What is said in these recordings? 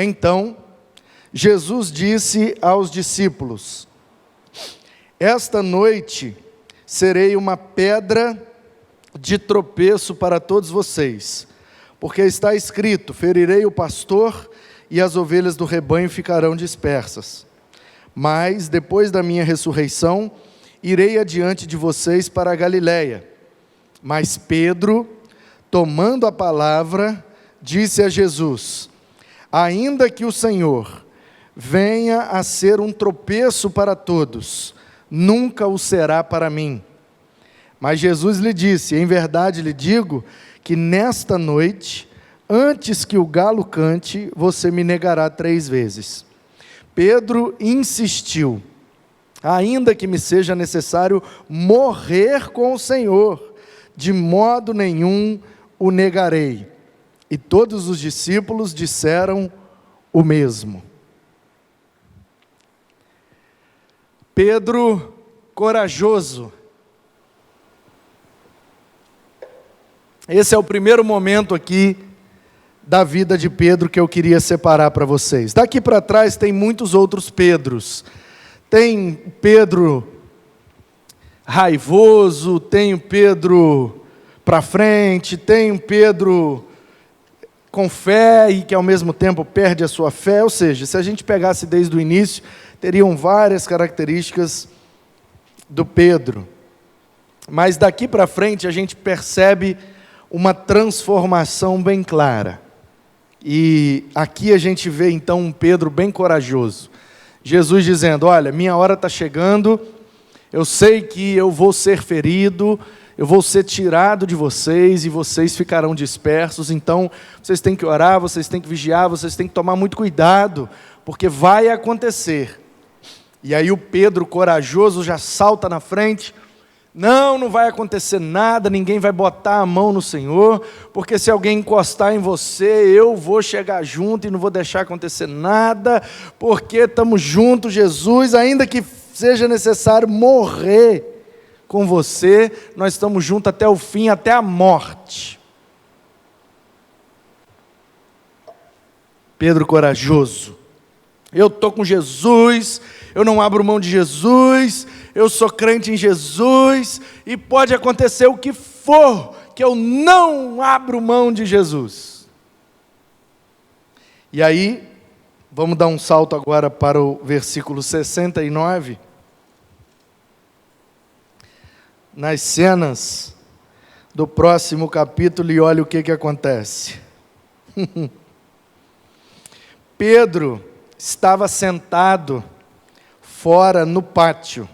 Então, Jesus disse aos discípulos: esta noite serei uma pedra de tropeço para todos vocês, porque está escrito: ferirei o pastor e as ovelhas do rebanho ficarão dispersas. Mas, depois da minha ressurreição, irei adiante de vocês para a Galiléia. Mas Pedro, tomando a palavra, disse a Jesus: ainda que o Senhor venha a ser um tropeço para todos, nunca o será para mim. Mas Jesus lhe disse: em verdade lhe digo que nesta noite, antes que o galo cante, você me negará 3 vezes. Pedro insistiu: ainda que me seja necessário morrer com o Senhor, de modo nenhum o negarei. E todos os discípulos disseram o mesmo. Pedro corajoso. Esse é o primeiro momento aqui da vida de Pedro que eu queria separar para vocês. Daqui para trás tem muitos outros Pedros. Tem Pedro raivoso, tem Pedro para frente, tem Pedro com fé e que ao mesmo tempo perde a sua fé. Ou seja, se a gente pegasse desde o início, teriam várias características do Pedro. Mas daqui para frente a gente percebe uma transformação bem clara. E aqui a gente vê então um Pedro bem corajoso. Jesus dizendo: olha, minha hora está chegando, eu sei que eu vou ser ferido, eu vou ser tirado de vocês e vocês ficarão dispersos, então vocês têm que orar, vocês têm que vigiar, vocês têm que tomar muito cuidado, porque vai acontecer. E aí o Pedro corajoso já salta na frente: não vai acontecer nada, ninguém vai botar a mão no Senhor, porque se alguém encostar em você, eu vou chegar junto e não vou deixar acontecer nada, porque estamos juntos, Jesus, ainda que seja necessário morrer com você, nós estamos juntos até o fim, até a morte. Pedro corajoso: eu estou com Jesus, eu não abro mão de Jesus, eu sou crente em Jesus, e pode acontecer o que for, que eu não abro mão de Jesus. E aí, vamos dar um salto agora para o versículo 69. Nas cenas do próximo capítulo, e olha o que acontece. Pedro estava sentado fora no pátio.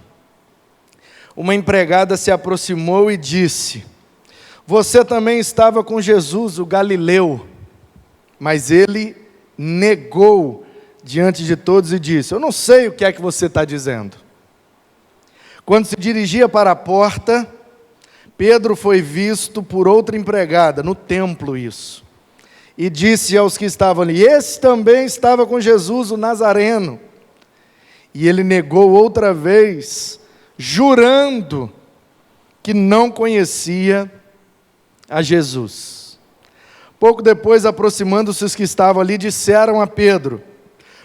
Uma empregada se aproximou e disse: você também estava com Jesus, o Galileu. Mas ele negou diante de todos e disse: eu não sei o que é que você está dizendo. Quando se dirigia para a porta, Pedro foi visto por outra empregada, no templo isso, e disse aos que estavam ali: esse também estava com Jesus, o Nazareno. E ele negou outra vez, jurando que não conhecia a Jesus. Pouco depois, aproximando-se os que estavam ali, disseram a Pedro: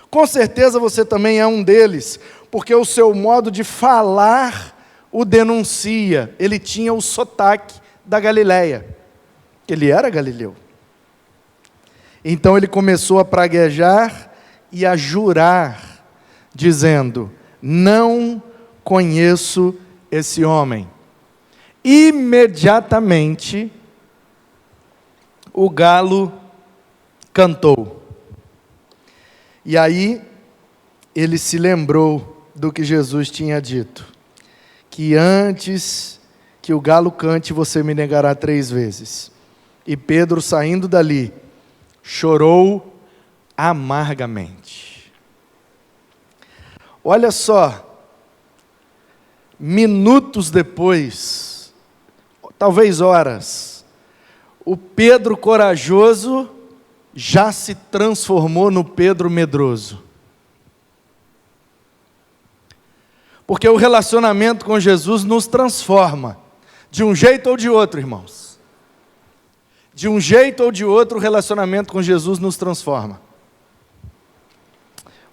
com certeza você também é um deles, porque o seu modo de falar o denuncia. Ele tinha o sotaque da Galiléia, ele era galileu. Então ele começou a praguejar e a jurar, dizendo: não conheço esse homem. Imediatamente o galo cantou. E aí ele se lembrou do que Jesus tinha dito, que antes que o galo cante, você me negará 3 vezes. E Pedro, saindo dali, chorou amargamente. Olha só, minutos depois, talvez horas, o Pedro corajoso já se transformou no Pedro medroso. Porque o relacionamento com Jesus nos transforma, de um jeito ou de outro, irmãos. De um jeito ou de outro, o relacionamento com Jesus nos transforma.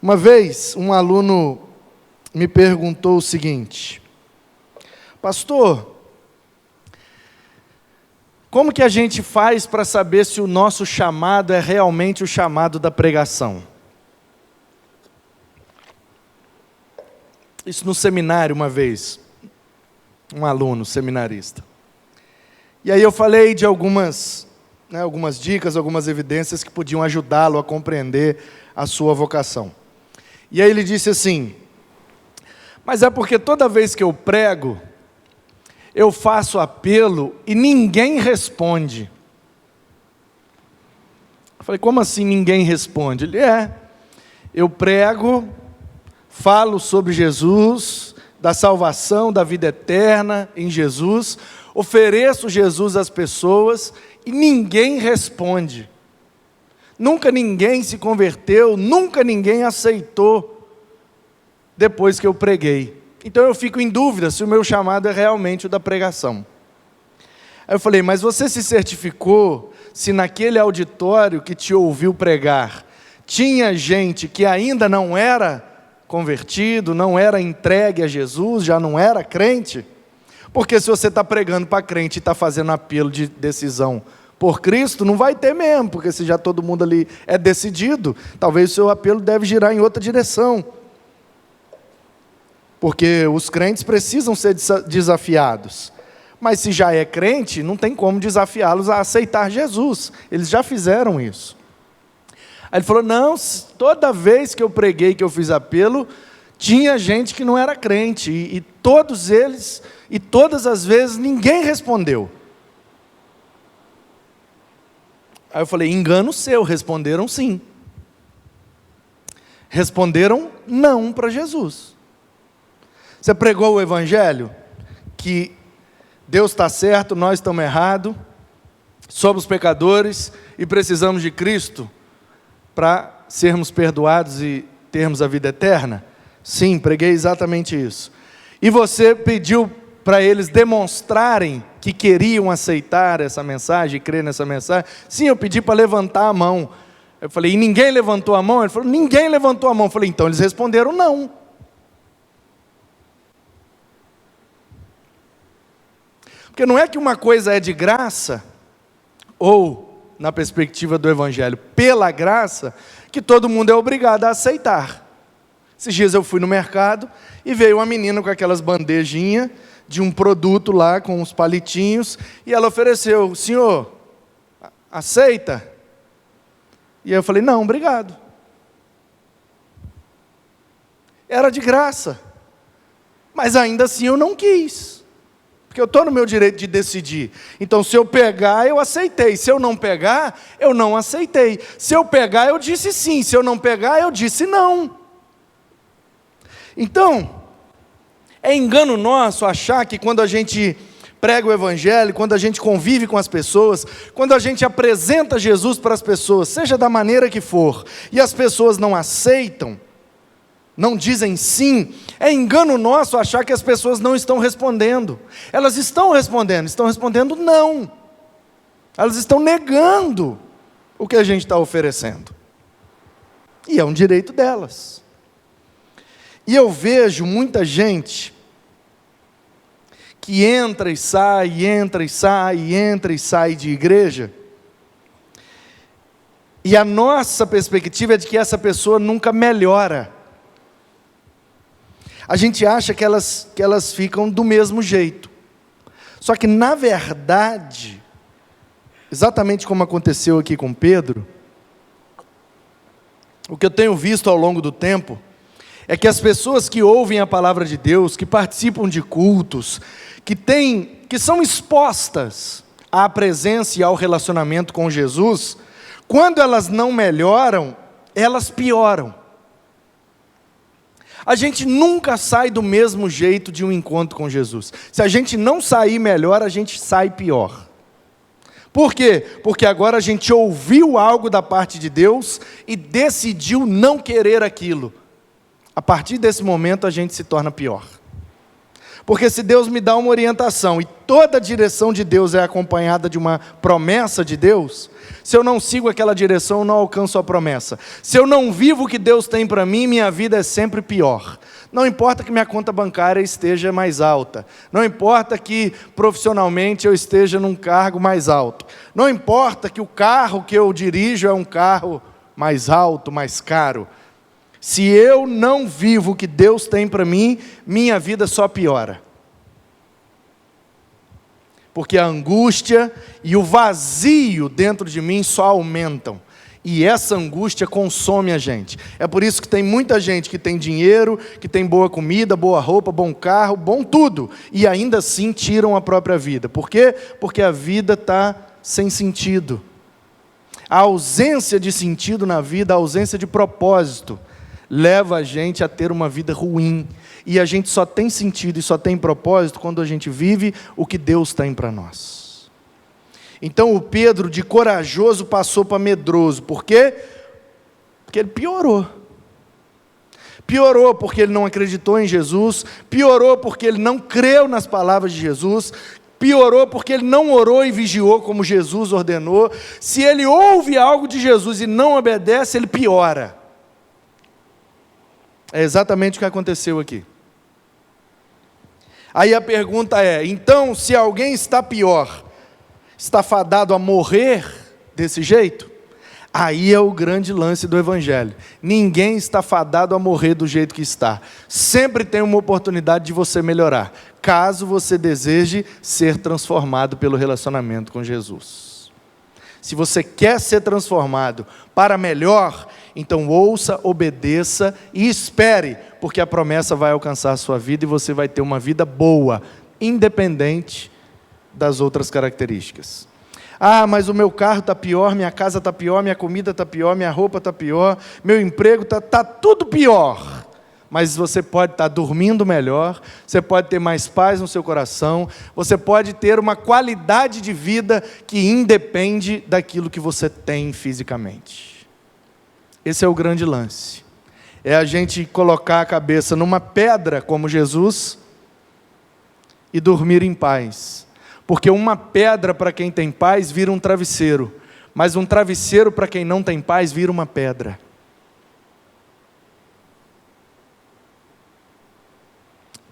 Uma vez, um aluno me perguntou o seguinte: pastor, como que a gente faz para saber se o nosso chamado é realmente o chamado da pregação? Isso no seminário uma vez, um aluno seminarista. E aí eu falei de algumas dicas, algumas evidências que podiam ajudá-lo a compreender a sua vocação. E aí ele disse assim: mas é porque toda vez que eu prego, eu faço apelo e ninguém responde. Eu falei: como assim ninguém responde? Ele: eu prego, falo sobre Jesus, da salvação, da vida eterna em Jesus, ofereço Jesus às pessoas e ninguém responde. Nunca ninguém se converteu, nunca ninguém aceitou depois que eu preguei. Então eu fico em dúvida se o meu chamado é realmente o da pregação. Aí eu falei: mas você se certificou se naquele auditório que te ouviu pregar, tinha gente que ainda não era convertido, não era entregue a Jesus, já não era crente? Porque se você está pregando para crente e está fazendo apelo de decisão por Cristo, não vai ter mesmo, porque se já todo mundo ali é decidido, talvez o seu apelo deve girar em outra direção. Porque os crentes precisam ser desafiados. Mas se já é crente, não tem como desafiá-los a aceitar Jesus. Eles já fizeram isso. Aí ele falou: não, toda vez que eu preguei, que eu fiz apelo, tinha gente que não era crente. E todos eles, e todas as vezes, ninguém respondeu. Aí eu falei: engano seu, responderam sim. Responderam não para Jesus. Você pregou o evangelho? Que Deus está certo, nós estamos errados, somos pecadores e precisamos de Cristo para sermos perdoados e termos a vida eterna? Sim, preguei exatamente isso. E você pediu para eles demonstrarem que queriam aceitar essa mensagem, crer nessa mensagem? Sim, eu pedi para levantar a mão. Eu falei: e ninguém levantou a mão? Ele falou: ninguém levantou a mão. Eu falei: então eles responderam não. Porque não é que uma coisa é de graça, ou, na perspectiva do Evangelho, pela graça, que todo mundo é obrigado a aceitar. Esses dias eu fui no mercado e veio uma menina com aquelas bandejinhas de um produto lá, com uns palitinhos, e ela ofereceu: senhor, aceita? E eu falei: não, obrigado. Era de graça, mas ainda assim eu não quis. Porque eu estou no meu direito de decidir. Então, se eu pegar, eu aceitei. Se eu não pegar, eu não aceitei. Se eu pegar, eu disse sim. Se eu não pegar, eu disse não. Então, é engano nosso achar que quando a gente prega o evangelho, quando a gente convive com as pessoas, quando a gente apresenta Jesus para as pessoas, seja da maneira que for, e as pessoas não aceitam, não dizem sim, é engano nosso achar que as pessoas não estão respondendo. Elas estão respondendo não. Elas estão negando o que a gente está oferecendo. E é um direito delas. E eu vejo muita gente que entra e sai, entra e sai, entra e sai de igreja, e a nossa perspectiva é de que essa pessoa nunca melhora. A gente acha que elas ficam do mesmo jeito. Só que, na verdade, exatamente como aconteceu aqui com Pedro, o que eu tenho visto ao longo do tempo, é que as pessoas que ouvem a palavra de Deus, que participam de cultos, que são expostas à presença e ao relacionamento com Jesus, quando elas não melhoram, elas pioram. A gente nunca sai do mesmo jeito de um encontro com Jesus. Se a gente não sair melhor, a gente sai pior. Por quê? Porque agora a gente ouviu algo da parte de Deus e decidiu não querer aquilo. A partir desse momento a gente se torna pior. Porque se Deus me dá uma orientação e toda a direção de Deus é acompanhada de uma promessa de Deus, se eu não sigo aquela direção, eu não alcanço a promessa. Se eu não vivo o que Deus tem para mim, minha vida é sempre pior. Não importa que minha conta bancária esteja mais alta, não importa que profissionalmente eu esteja num cargo mais alto, não importa que o carro que eu dirijo é um carro mais alto, mais caro. Se eu não vivo o que Deus tem para mim, minha vida só piora. Porque a angústia e o vazio dentro de mim só aumentam. E essa angústia consome a gente. É por isso que tem muita gente que tem dinheiro, que tem boa comida, boa roupa, bom carro, bom tudo, e ainda assim tiram a própria vida. Por quê? Porque a vida está sem sentido. A ausência de sentido na vida, a ausência de propósito, leva a gente a ter uma vida ruim. E a gente só tem sentido e só tem propósito quando a gente vive o que Deus tem para nós. Então o Pedro, de corajoso, passou para medroso. Por quê? Porque ele piorou. Piorou porque ele não acreditou em Jesus. Piorou porque ele não creu nas palavras de Jesus. Piorou porque ele não orou e vigiou como Jesus ordenou. Se ele ouve algo de Jesus e não obedece, ele piora. É exatamente o que aconteceu aqui. Aí a pergunta é, então, se alguém está pior, está fadado a morrer desse jeito? Aí é o grande lance do Evangelho. Ninguém está fadado a morrer do jeito que está. Sempre tem uma oportunidade de você melhorar, caso você deseje ser transformado pelo relacionamento com Jesus. Se você quer ser transformado para melhor, então ouça, obedeça e espere, porque a promessa vai alcançar a sua vida e você vai ter uma vida boa, independente das outras características. Ah, mas o meu carro está pior, minha casa está pior, minha comida está pior, minha roupa está pior, meu emprego está tudo pior. Mas você pode estar dormindo melhor, você pode ter mais paz no seu coração, você pode ter uma qualidade de vida que independe daquilo que você tem fisicamente. Esse é o grande lance. É a gente colocar a cabeça numa pedra como Jesus e dormir em paz. Porque uma pedra para quem tem paz vira um travesseiro, mas um travesseiro para quem não tem paz vira uma pedra.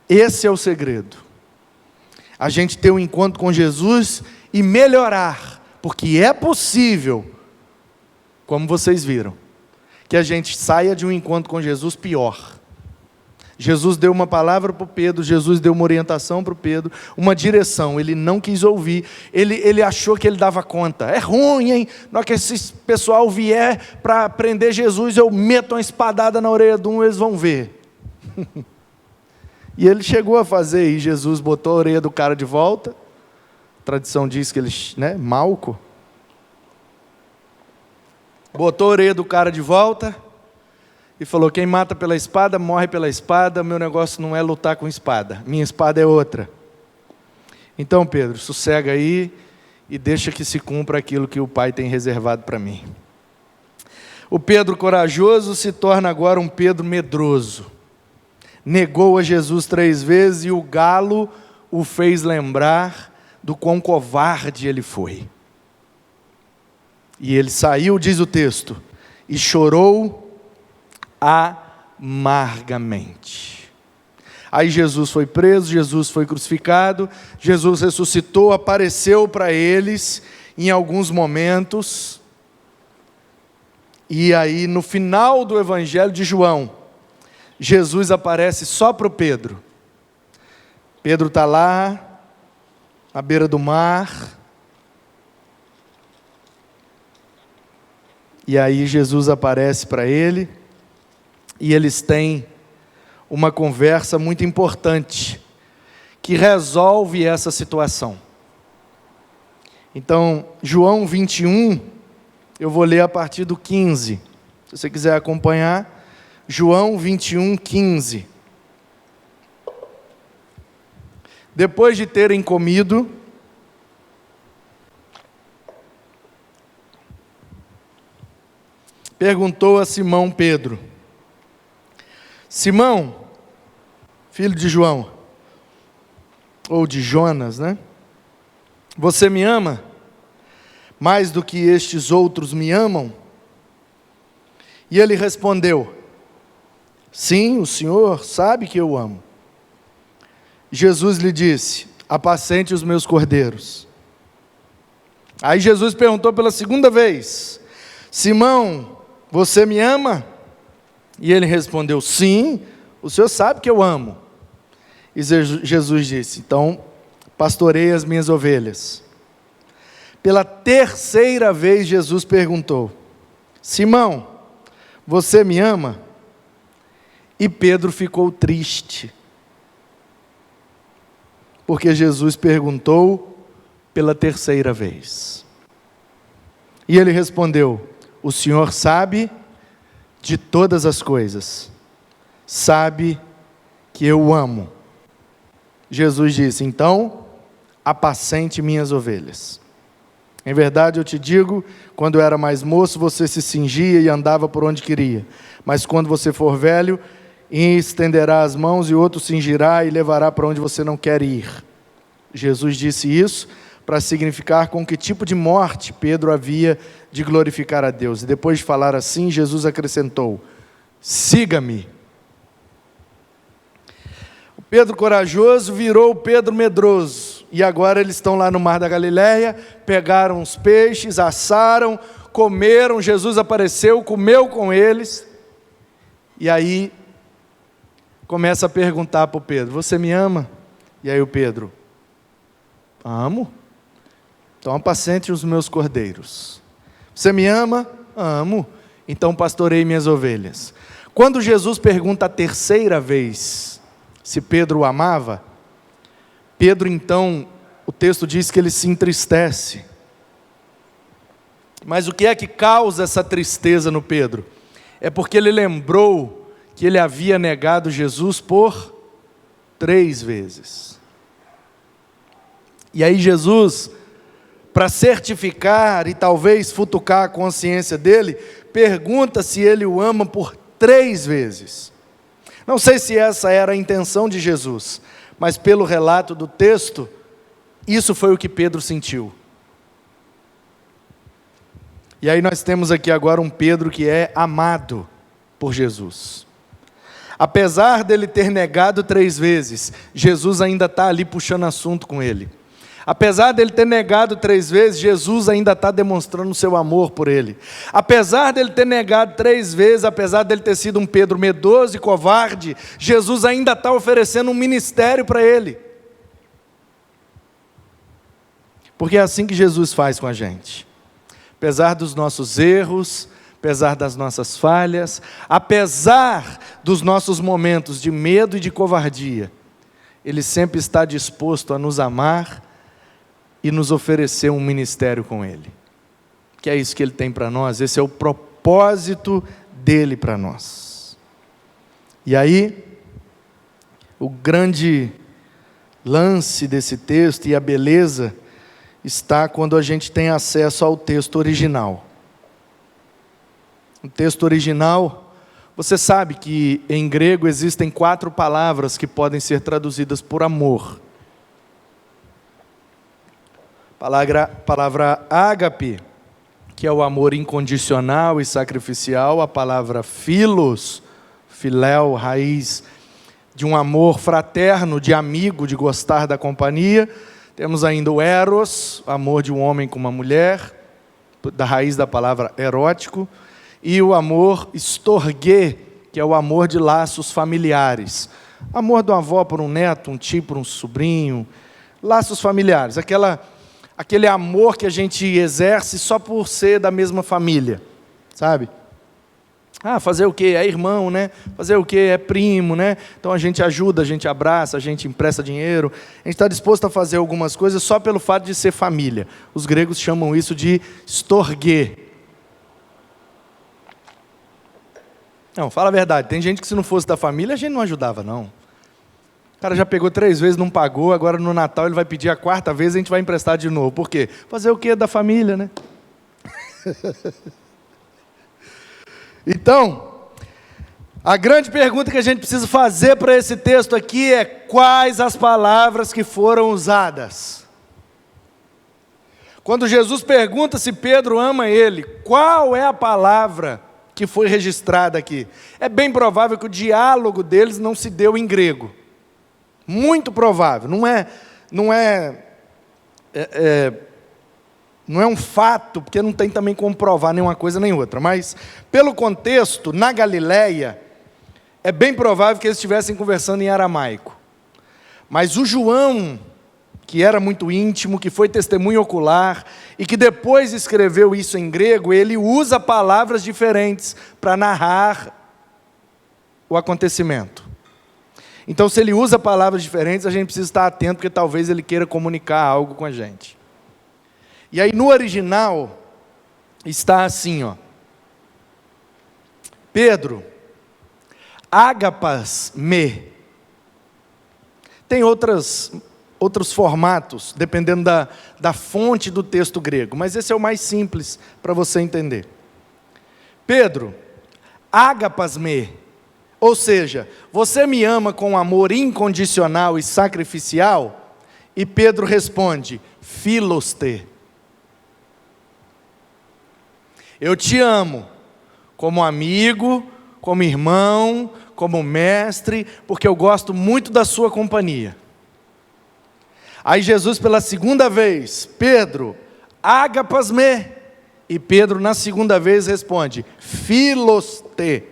Esse é o segredo. A gente ter um encontro com Jesus e melhorar, porque é possível, como vocês viram, que a gente saia de um encontro com Jesus pior. Jesus deu uma palavra para o Pedro, Jesus deu uma orientação para o Pedro, uma direção, ele não quis ouvir, ele achou que ele dava conta. É ruim, hein? Na hora que esse pessoal vier para prender Jesus, eu meto uma espadada na orelha de um, eles vão ver. E ele chegou a fazer, e Jesus botou a orelha do cara de volta. A tradição diz que ele, Malco. Botou a orelha do cara de volta e falou, quem mata pela espada, morre pela espada, meu negócio não é lutar com espada, minha espada é outra. Então, Pedro, sossega aí e deixa que se cumpra aquilo que o Pai tem reservado para mim. O Pedro corajoso se torna agora um Pedro medroso. Negou a Jesus 3 vezes e o galo o fez lembrar do quão covarde ele foi. E ele saiu, diz o texto, e chorou amargamente. Aí Jesus foi preso, Jesus foi crucificado, Jesus ressuscitou, apareceu para eles em alguns momentos. E aí no final do Evangelho de João, Jesus aparece só para o Pedro. Pedro está lá, à beira do mar. E aí Jesus aparece para ele. E eles têm uma conversa muito importante, que resolve essa situação. Então, João 21, eu vou ler a partir do 15. Se você quiser acompanhar, João 21, 15. Depois de terem comido, perguntou a Simão Pedro, Simão, filho de João, ou de Jonas, né? Você me ama mais do que estes outros me amam? E ele respondeu: sim, o Senhor sabe que eu amo. Jesus lhe disse: apacente os meus cordeiros. Aí Jesus perguntou pela segunda vez: Simão, você me ama? E ele respondeu: sim, o Senhor sabe que eu amo. E Jesus disse: então, pastorei as minhas ovelhas. Pela terceira vez Jesus perguntou: Simão, você me ama? E Pedro ficou triste, porque Jesus perguntou pela terceira vez. E ele respondeu: o Senhor sabe de todas as coisas, sabe que eu amo. Jesus disse: então, apacente minhas ovelhas. Em verdade eu te digo, quando eu era mais moço, você se cingia e andava por onde queria. Mas quando você for velho, estenderá as mãos e outro cingirá e levará para onde você não quer ir. Jesus disse isso para significar com que tipo de morte Pedro havia de glorificar a Deus. E depois de falar assim, Jesus acrescentou: siga-me. O Pedro corajoso virou o Pedro medroso. E agora eles estão lá no Mar da Galileia, pegaram os peixes, assaram, comeram, Jesus apareceu, comeu com eles. E aí começa a perguntar para o Pedro: você me ama? E aí o Pedro: amo. Então apacente os meus cordeiros. Você me ama? Amo. Então pastorei minhas ovelhas. Quando Jesus pergunta a terceira vez se Pedro o amava, Pedro então, o texto diz que ele se entristece. Mas o que é que causa essa tristeza no Pedro? É porque ele lembrou que ele havia negado Jesus por 3 vezes. E aí Jesus, para certificar e talvez futucar a consciência dele, pergunta se ele o ama por 3 vezes. Não sei se essa era a intenção de Jesus, mas pelo relato do texto, isso foi o que Pedro sentiu. E aí nós temos aqui agora um Pedro que é amado por Jesus. Apesar dele ter negado 3 vezes, Jesus ainda está ali puxando assunto com ele. Apesar dele ter negado 3 vezes, Jesus ainda está demonstrando o seu amor por ele. Apesar dele ter negado 3 vezes, apesar dele ter sido um Pedro medroso e covarde, Jesus ainda está oferecendo um ministério para ele. Porque é assim que Jesus faz com a gente. Apesar dos nossos erros, apesar das nossas falhas, apesar dos nossos momentos de medo e de covardia, Ele sempre está disposto a nos amar e nos oferecer um ministério com Ele. Que é isso que Ele tem para nós, esse é o propósito dEle para nós. E aí, o grande lance desse texto e a beleza está quando a gente tem acesso ao texto original. O texto original, você sabe que em grego existem 4 palavras que podem ser traduzidas por amor. Palavra ágape, que é o amor incondicional e sacrificial. A palavra philos, filéu, raiz de um amor fraterno, de amigo, de gostar da companhia. Temos ainda o eros, amor de um homem com uma mulher, da raiz da palavra erótico. E o amor storge, que é o amor de laços familiares. Amor de uma avó por um neto, um tio por um sobrinho. Laços familiares, aquele amor que a gente exerce só por ser da mesma família, sabe? Fazer o quê? É irmão, né? Fazer o quê? É primo, né? Então a gente ajuda, a gente abraça, a gente empresta dinheiro. A gente está disposto a fazer algumas coisas só pelo fato de ser família. Os gregos chamam isso de storge. Não, fala a verdade. Tem gente que se não fosse da família, a gente não ajudava, não. O cara já pegou 3 vezes, não pagou, agora no Natal ele vai pedir a 4ª vez e a gente vai emprestar de novo. Por quê? Fazer o quê da família, né? Então, A grande pergunta que a gente precisa fazer para esse texto aqui é: quais as palavras que foram usadas? Quando Jesus pergunta se Pedro ama ele, qual é a palavra que foi registrada aqui? É bem provável que o diálogo deles não se deu em grego. Muito provável. Não é um fato, porque não tem também como provar nenhuma coisa nem outra. Mas, pelo contexto, na Galileia, é bem provável que eles estivessem conversando em aramaico. Mas o João, que era muito íntimo, que foi testemunho ocular, e que depois escreveu isso em grego, ele usa palavras diferentes para narrar o acontecimento. Então, se ele usa palavras diferentes, a gente precisa estar atento, porque talvez ele queira comunicar algo com a gente. E aí, no original, está assim, ó: Pedro, ágapas me. Tem outros formatos, dependendo da fonte do texto grego, mas esse é o mais simples para você entender. Pedro, ágapas me, ou seja, você me ama com amor incondicional e sacrificial? E Pedro responde, philos te. Eu te amo como amigo, como irmão, como mestre, porque eu gosto muito da sua companhia. Aí Jesus, pela segunda vez, Pedro, ágapas me. E Pedro, na segunda vez, responde, philos te.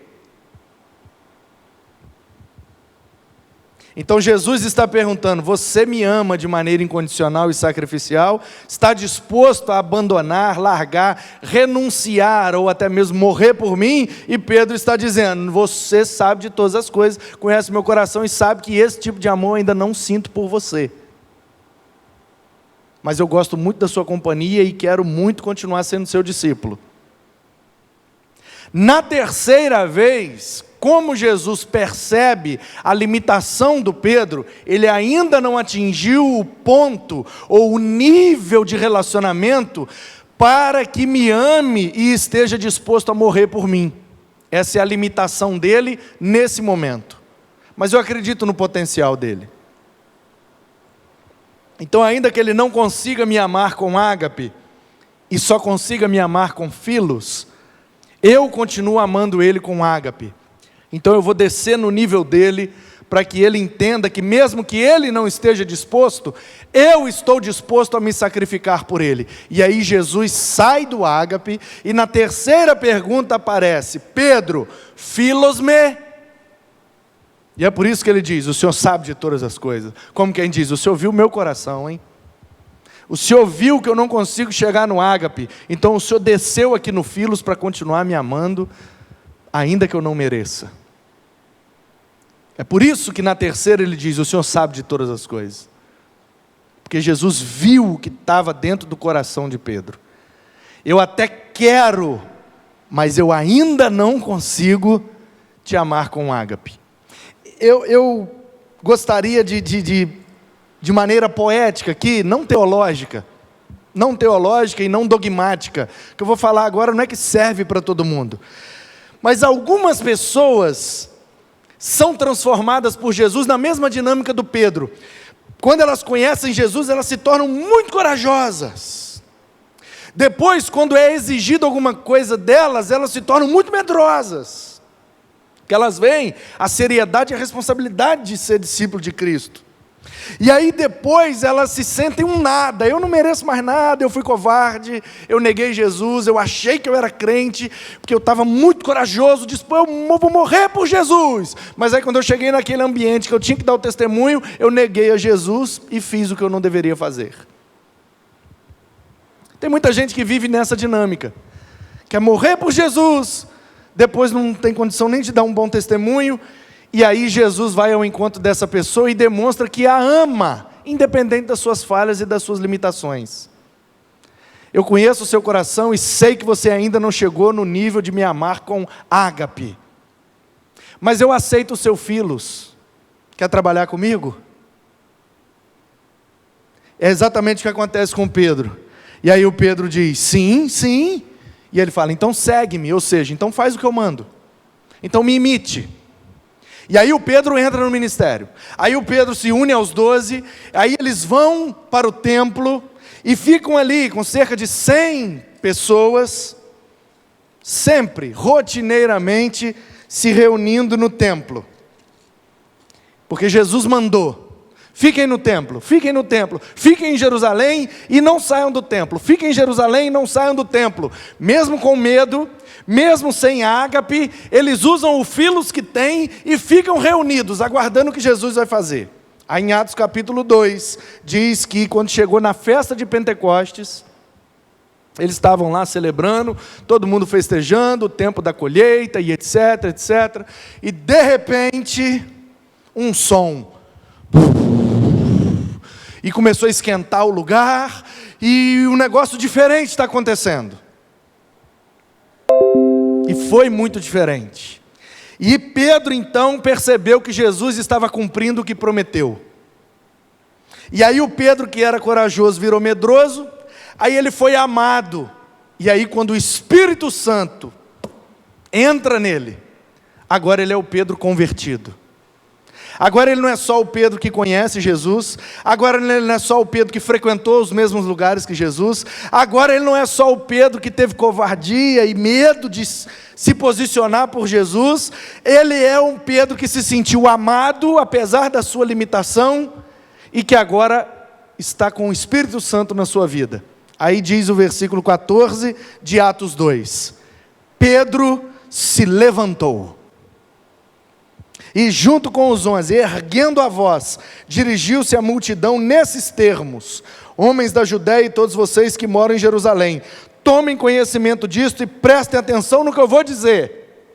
Então Jesus está perguntando: você me ama de maneira incondicional e sacrificial? Está disposto a abandonar, largar, renunciar ou até mesmo morrer por mim? E Pedro está dizendo: você sabe de todas as coisas, conhece meu coração e sabe que esse tipo de amor eu ainda não sinto por você. Mas eu gosto muito da sua companhia e quero muito continuar sendo seu discípulo. Na terceira vez, como Jesus percebe a limitação do Pedro, ele ainda não atingiu o ponto ou o nível de relacionamento para que me ame e esteja disposto a morrer por mim. Essa é a limitação dele nesse momento. Mas eu acredito no potencial dele. Então, ainda que ele não consiga me amar com ágape, e só consiga me amar com philos, eu continuo amando ele com ágape. Então eu vou descer no nível dele, para que ele entenda que mesmo que ele não esteja disposto, eu estou disposto a me sacrificar por ele. E aí Jesus sai do ágape, e na terceira pergunta aparece, Pedro, philos me. E é por isso que ele diz, o Senhor sabe de todas as coisas. Como quem diz, o Senhor viu o meu coração, hein? O Senhor viu que eu não consigo chegar no ágape, então o Senhor desceu aqui no philos para continuar me amando, ainda que eu não mereça. É por isso que na terceira ele diz, o Senhor sabe de todas as coisas. Porque Jesus viu o que estava dentro do coração de Pedro. Eu até quero, mas eu ainda não consigo te amar com ágape. Eu gostaria de maneira poética aqui, não teológica e não dogmática, que eu vou falar agora não é que serve para todo mundo, mas algumas pessoas são transformadas por Jesus na mesma dinâmica do Pedro. Quando elas conhecem Jesus, elas se tornam muito corajosas. Depois, quando é exigido alguma coisa delas, elas se tornam muito medrosas. Porque elas veem a seriedade e a responsabilidade de ser discípulo de Cristo. E aí depois elas se sentem um nada, eu não mereço mais nada, eu fui covarde, eu neguei Jesus, eu achei que eu era crente, porque eu estava muito corajoso, disse, eu vou morrer por Jesus. Mas aí quando eu cheguei naquele ambiente que eu tinha que dar o testemunho, eu neguei a Jesus e fiz o que eu não deveria fazer. Tem muita gente que vive nessa dinâmica, quer morrer por Jesus, depois não tem condição nem de dar um bom testemunho, e aí Jesus vai ao encontro dessa pessoa e demonstra que a ama, independente das suas falhas e das suas limitações. Eu conheço o seu coração e sei que você ainda não chegou no nível de me amar com ágape. Mas eu aceito o seu philos. Quer trabalhar comigo? É exatamente o que acontece com Pedro. E aí o Pedro diz, sim, sim. E ele fala, então segue-me, ou seja, então faz o que eu mando. Então me imite. E aí o Pedro entra no ministério. Aí o Pedro se une aos 12, aí eles vão para o templo e ficam ali com cerca de 100 pessoas, sempre, rotineiramente, se reunindo no templo. Porque Jesus mandou: fiquem no templo, fiquem no templo, fiquem em Jerusalém e não saiam do templo, fiquem em Jerusalém e não saiam do templo. Mesmo com medo, mesmo sem ágape, eles usam o filos que têm e ficam reunidos, aguardando o que Jesus vai fazer. Aí em Atos capítulo 2, diz que quando chegou na festa de Pentecostes, eles estavam lá celebrando, todo mundo festejando, o tempo da colheita e etc, etc. E de repente, um som. E começou a esquentar o lugar, e um negócio diferente está acontecendo. E foi muito diferente. E Pedro então percebeu que Jesus estava cumprindo o que prometeu. E aí o Pedro, que era corajoso, virou medroso. Aí ele foi amado. E aí quando o Espírito Santo entra nele, agora ele é o Pedro convertido. Agora ele não é só o Pedro que conhece Jesus, agora ele não é só o Pedro que frequentou os mesmos lugares que Jesus, agora ele não é só o Pedro que teve covardia e medo de se posicionar por Jesus, ele é um Pedro que se sentiu amado, apesar da sua limitação, e que agora está com o Espírito Santo na sua vida. Aí diz o versículo 14 de Atos 2, Pedro se levantou, e junto com os 11, erguendo a voz, dirigiu-se à multidão nesses termos: homens da Judéia e todos vocês que moram em Jerusalém, tomem conhecimento disto e prestem atenção no que eu vou dizer.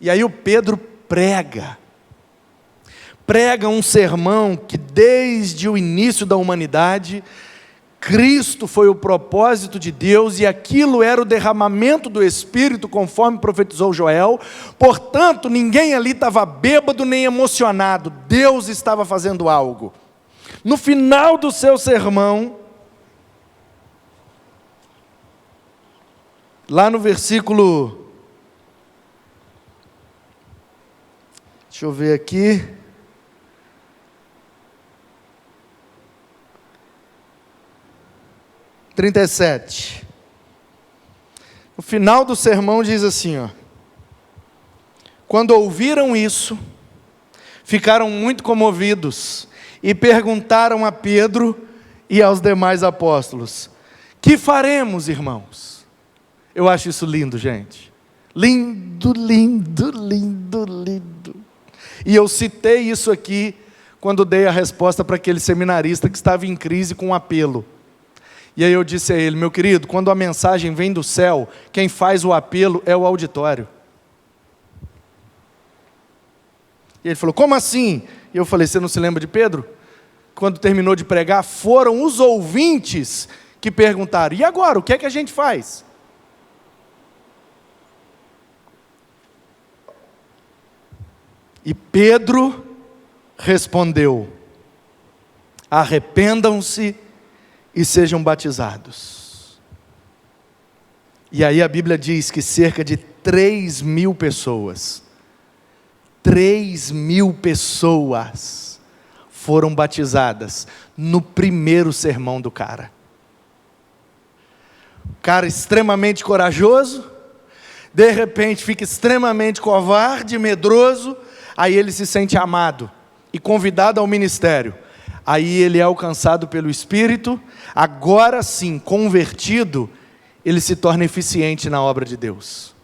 E aí o Pedro prega um sermão que desde o início da humanidade, Cristo foi o propósito de Deus e aquilo era o derramamento do Espírito, conforme profetizou Joel. Portanto, ninguém ali estava bêbado nem emocionado, Deus estava fazendo algo. No final do seu sermão, lá no versículo, deixa eu ver aqui, (37) no final do sermão diz assim, ó: quando ouviram isso, ficaram muito comovidos e perguntaram a Pedro e aos demais apóstolos: que faremos, irmãos? Eu acho isso lindo, gente. Lindo, lindo, lindo, lindo. E eu citei isso aqui quando dei a resposta para aquele seminarista que estava em crise com um apelo. E aí eu disse a ele: meu querido, quando a mensagem vem do céu, quem faz o apelo é o auditório. E ele falou: como assim? E eu falei: você não se lembra de Pedro? Quando terminou de pregar, foram os ouvintes que perguntaram: e agora, o que é que a gente faz? E Pedro respondeu: arrependam-se e sejam batizados. E aí a Bíblia diz que cerca de 3.000 pessoas, 3.000 pessoas foram batizadas no primeiro sermão do cara. O cara extremamente corajoso, de repente fica extremamente covarde, medroso, aí ele se sente amado e convidado ao ministério. Aí ele é alcançado pelo Espírito, agora sim, convertido, ele se torna eficiente na obra de Deus.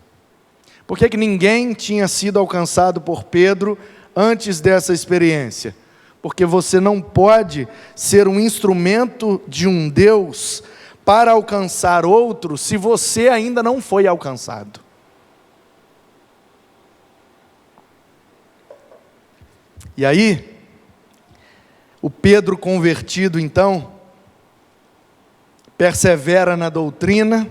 Por que ninguém tinha sido alcançado por Pedro antes dessa experiência? Porque você não pode ser um instrumento de um Deus para alcançar outro, se você ainda não foi alcançado. E aí, o Pedro convertido, então, persevera na doutrina,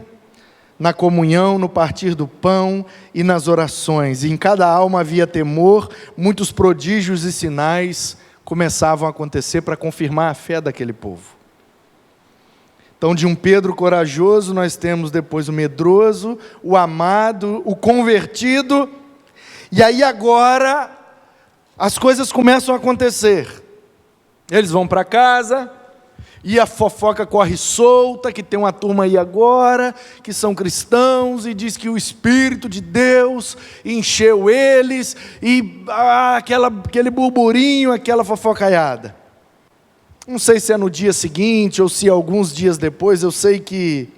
na comunhão, no partir do pão e nas orações. E em cada alma havia temor, muitos prodígios e sinais começavam a acontecer para confirmar a fé daquele povo. Então, de um Pedro corajoso, nós temos depois o medroso, o amado, o convertido. E aí agora, as coisas começam a acontecer. Eles vão para casa, e a fofoca corre solta, que tem uma turma aí agora, que são cristãos, e diz que o Espírito de Deus encheu eles, e aquele burburinho, aquela fofocaiada. Não sei se é no dia seguinte, ou se alguns dias depois. Eu sei que,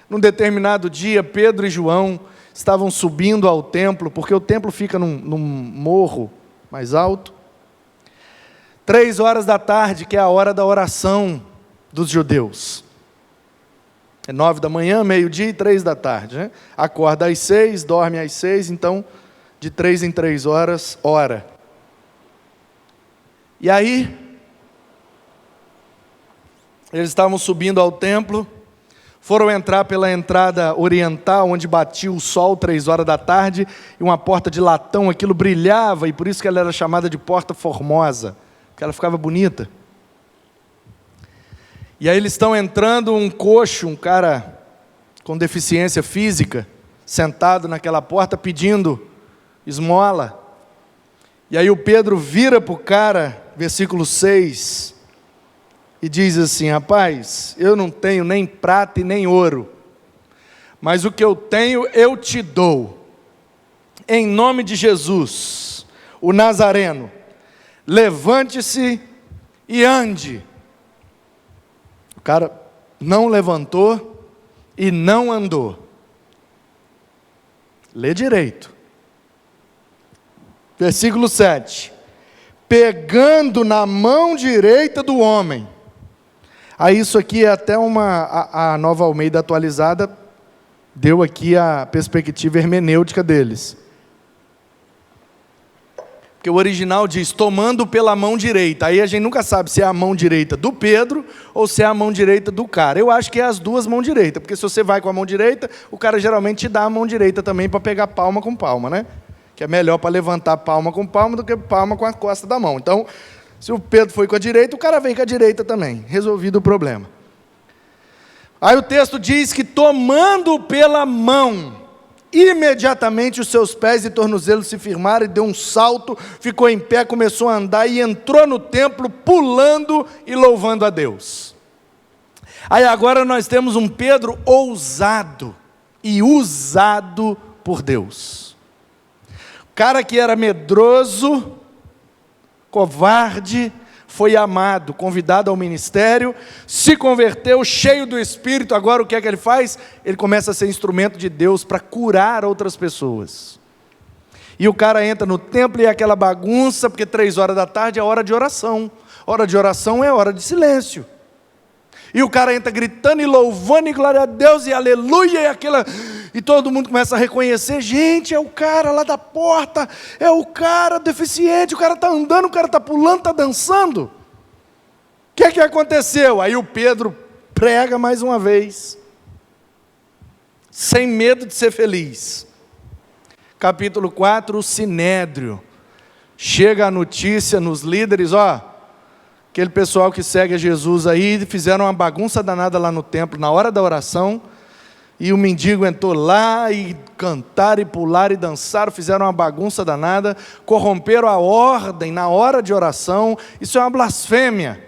num determinado dia, Pedro e João estavam subindo ao templo, porque o templo fica num morro mais alto. 3 horas da tarde, que é a hora da oração dos judeus. É 9 da manhã, meio-dia e 3 da tarde, né? Acorda às 6, dorme às 6, então de 3 em 3 horas, ora. E aí, eles estavam subindo ao templo, foram entrar pela entrada oriental, onde batia o sol, 3 horas da tarde, e uma porta de latão, aquilo brilhava, e por isso que ela era chamada de Porta Formosa, porque ela ficava bonita. E aí eles estão entrando, um coxo, um cara com deficiência física, sentado naquela porta pedindo esmola. E aí o Pedro vira para o cara, versículo 6, e diz assim: rapaz, eu não tenho nem prata e nem ouro, mas o que eu tenho eu te dou. Em nome de Jesus, o Nazareno, levante-se e ande. O cara não levantou e não andou. Lê direito. Versículo 7. Pegando na mão direita do homem. Aí isso aqui é até a Nova Almeida atualizada deu aqui a perspectiva hermenêutica deles. Porque o original diz, tomando pela mão direita. Aí a gente nunca sabe se é a mão direita do Pedro ou se é a mão direita do cara. Eu acho que é as duas mãos direitas, porque se você vai com a mão direita, o cara geralmente te dá a mão direita também para pegar palma com palma, né? Que é melhor para levantar palma com palma do que palma com a costa da mão. Então, se o Pedro foi com a direita, o cara vem com a direita também. Resolvido o problema. Aí o texto diz que tomando pela mão, imediatamente os seus pés e tornozelos se firmaram, e deu um salto, ficou em pé, começou a andar e entrou no templo pulando e louvando a Deus. Aí agora nós temos um Pedro ousado e usado por Deus. O cara que era medroso, covarde, foi amado, convidado ao ministério, se converteu, cheio do Espírito. Agora o que é que ele faz? Ele começa a ser instrumento de Deus para curar outras pessoas. E o cara entra no templo e é aquela bagunça, porque 3 horas da tarde é hora de oração. Hora de oração é hora de silêncio. E o cara entra gritando e louvando, e glória a Deus, e aleluia, e todo mundo começa a reconhecer: gente, é o cara lá da porta, é o cara deficiente, o cara está andando, o cara está pulando, está dançando. O que é que aconteceu? Aí o Pedro prega mais uma vez, sem medo de ser feliz. Capítulo 4, o Sinédrio. Chega a notícia nos líderes, aquele pessoal que segue a Jesus aí, fizeram uma bagunça danada lá no templo, na hora da oração, e o mendigo entrou lá, e cantaram, e pularam, e dançaram, fizeram uma bagunça danada, corromperam a ordem na hora de oração. Isso é uma blasfêmia,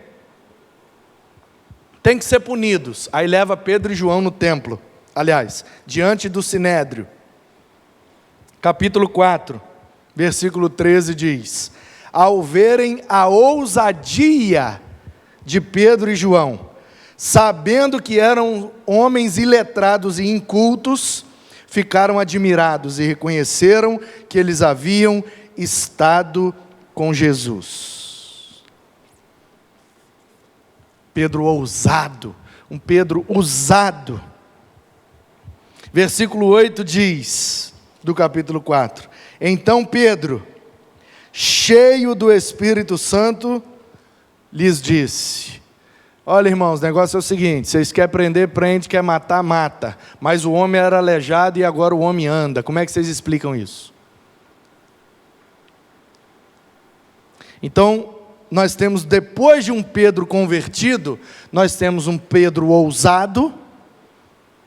tem que ser punidos. Aí leva Pedro e João no templo, aliás, diante do Sinédrio. Capítulo 4, versículo 13 diz: ao verem a ousadia de Pedro e João, sabendo que eram homens iletrados e incultos, ficaram admirados e reconheceram que eles haviam estado com Jesus. Pedro ousado, um Pedro usado. Versículo 8 diz, do capítulo 4: então Pedro, cheio do Espírito Santo, lhes disse: olha, irmãos, o negócio é o seguinte, vocês querem prender, prende, quer matar, mata, mas o homem era aleijado e agora o homem anda. Como é que vocês explicam isso? Então, nós temos, depois de um Pedro convertido, nós temos um Pedro ousado,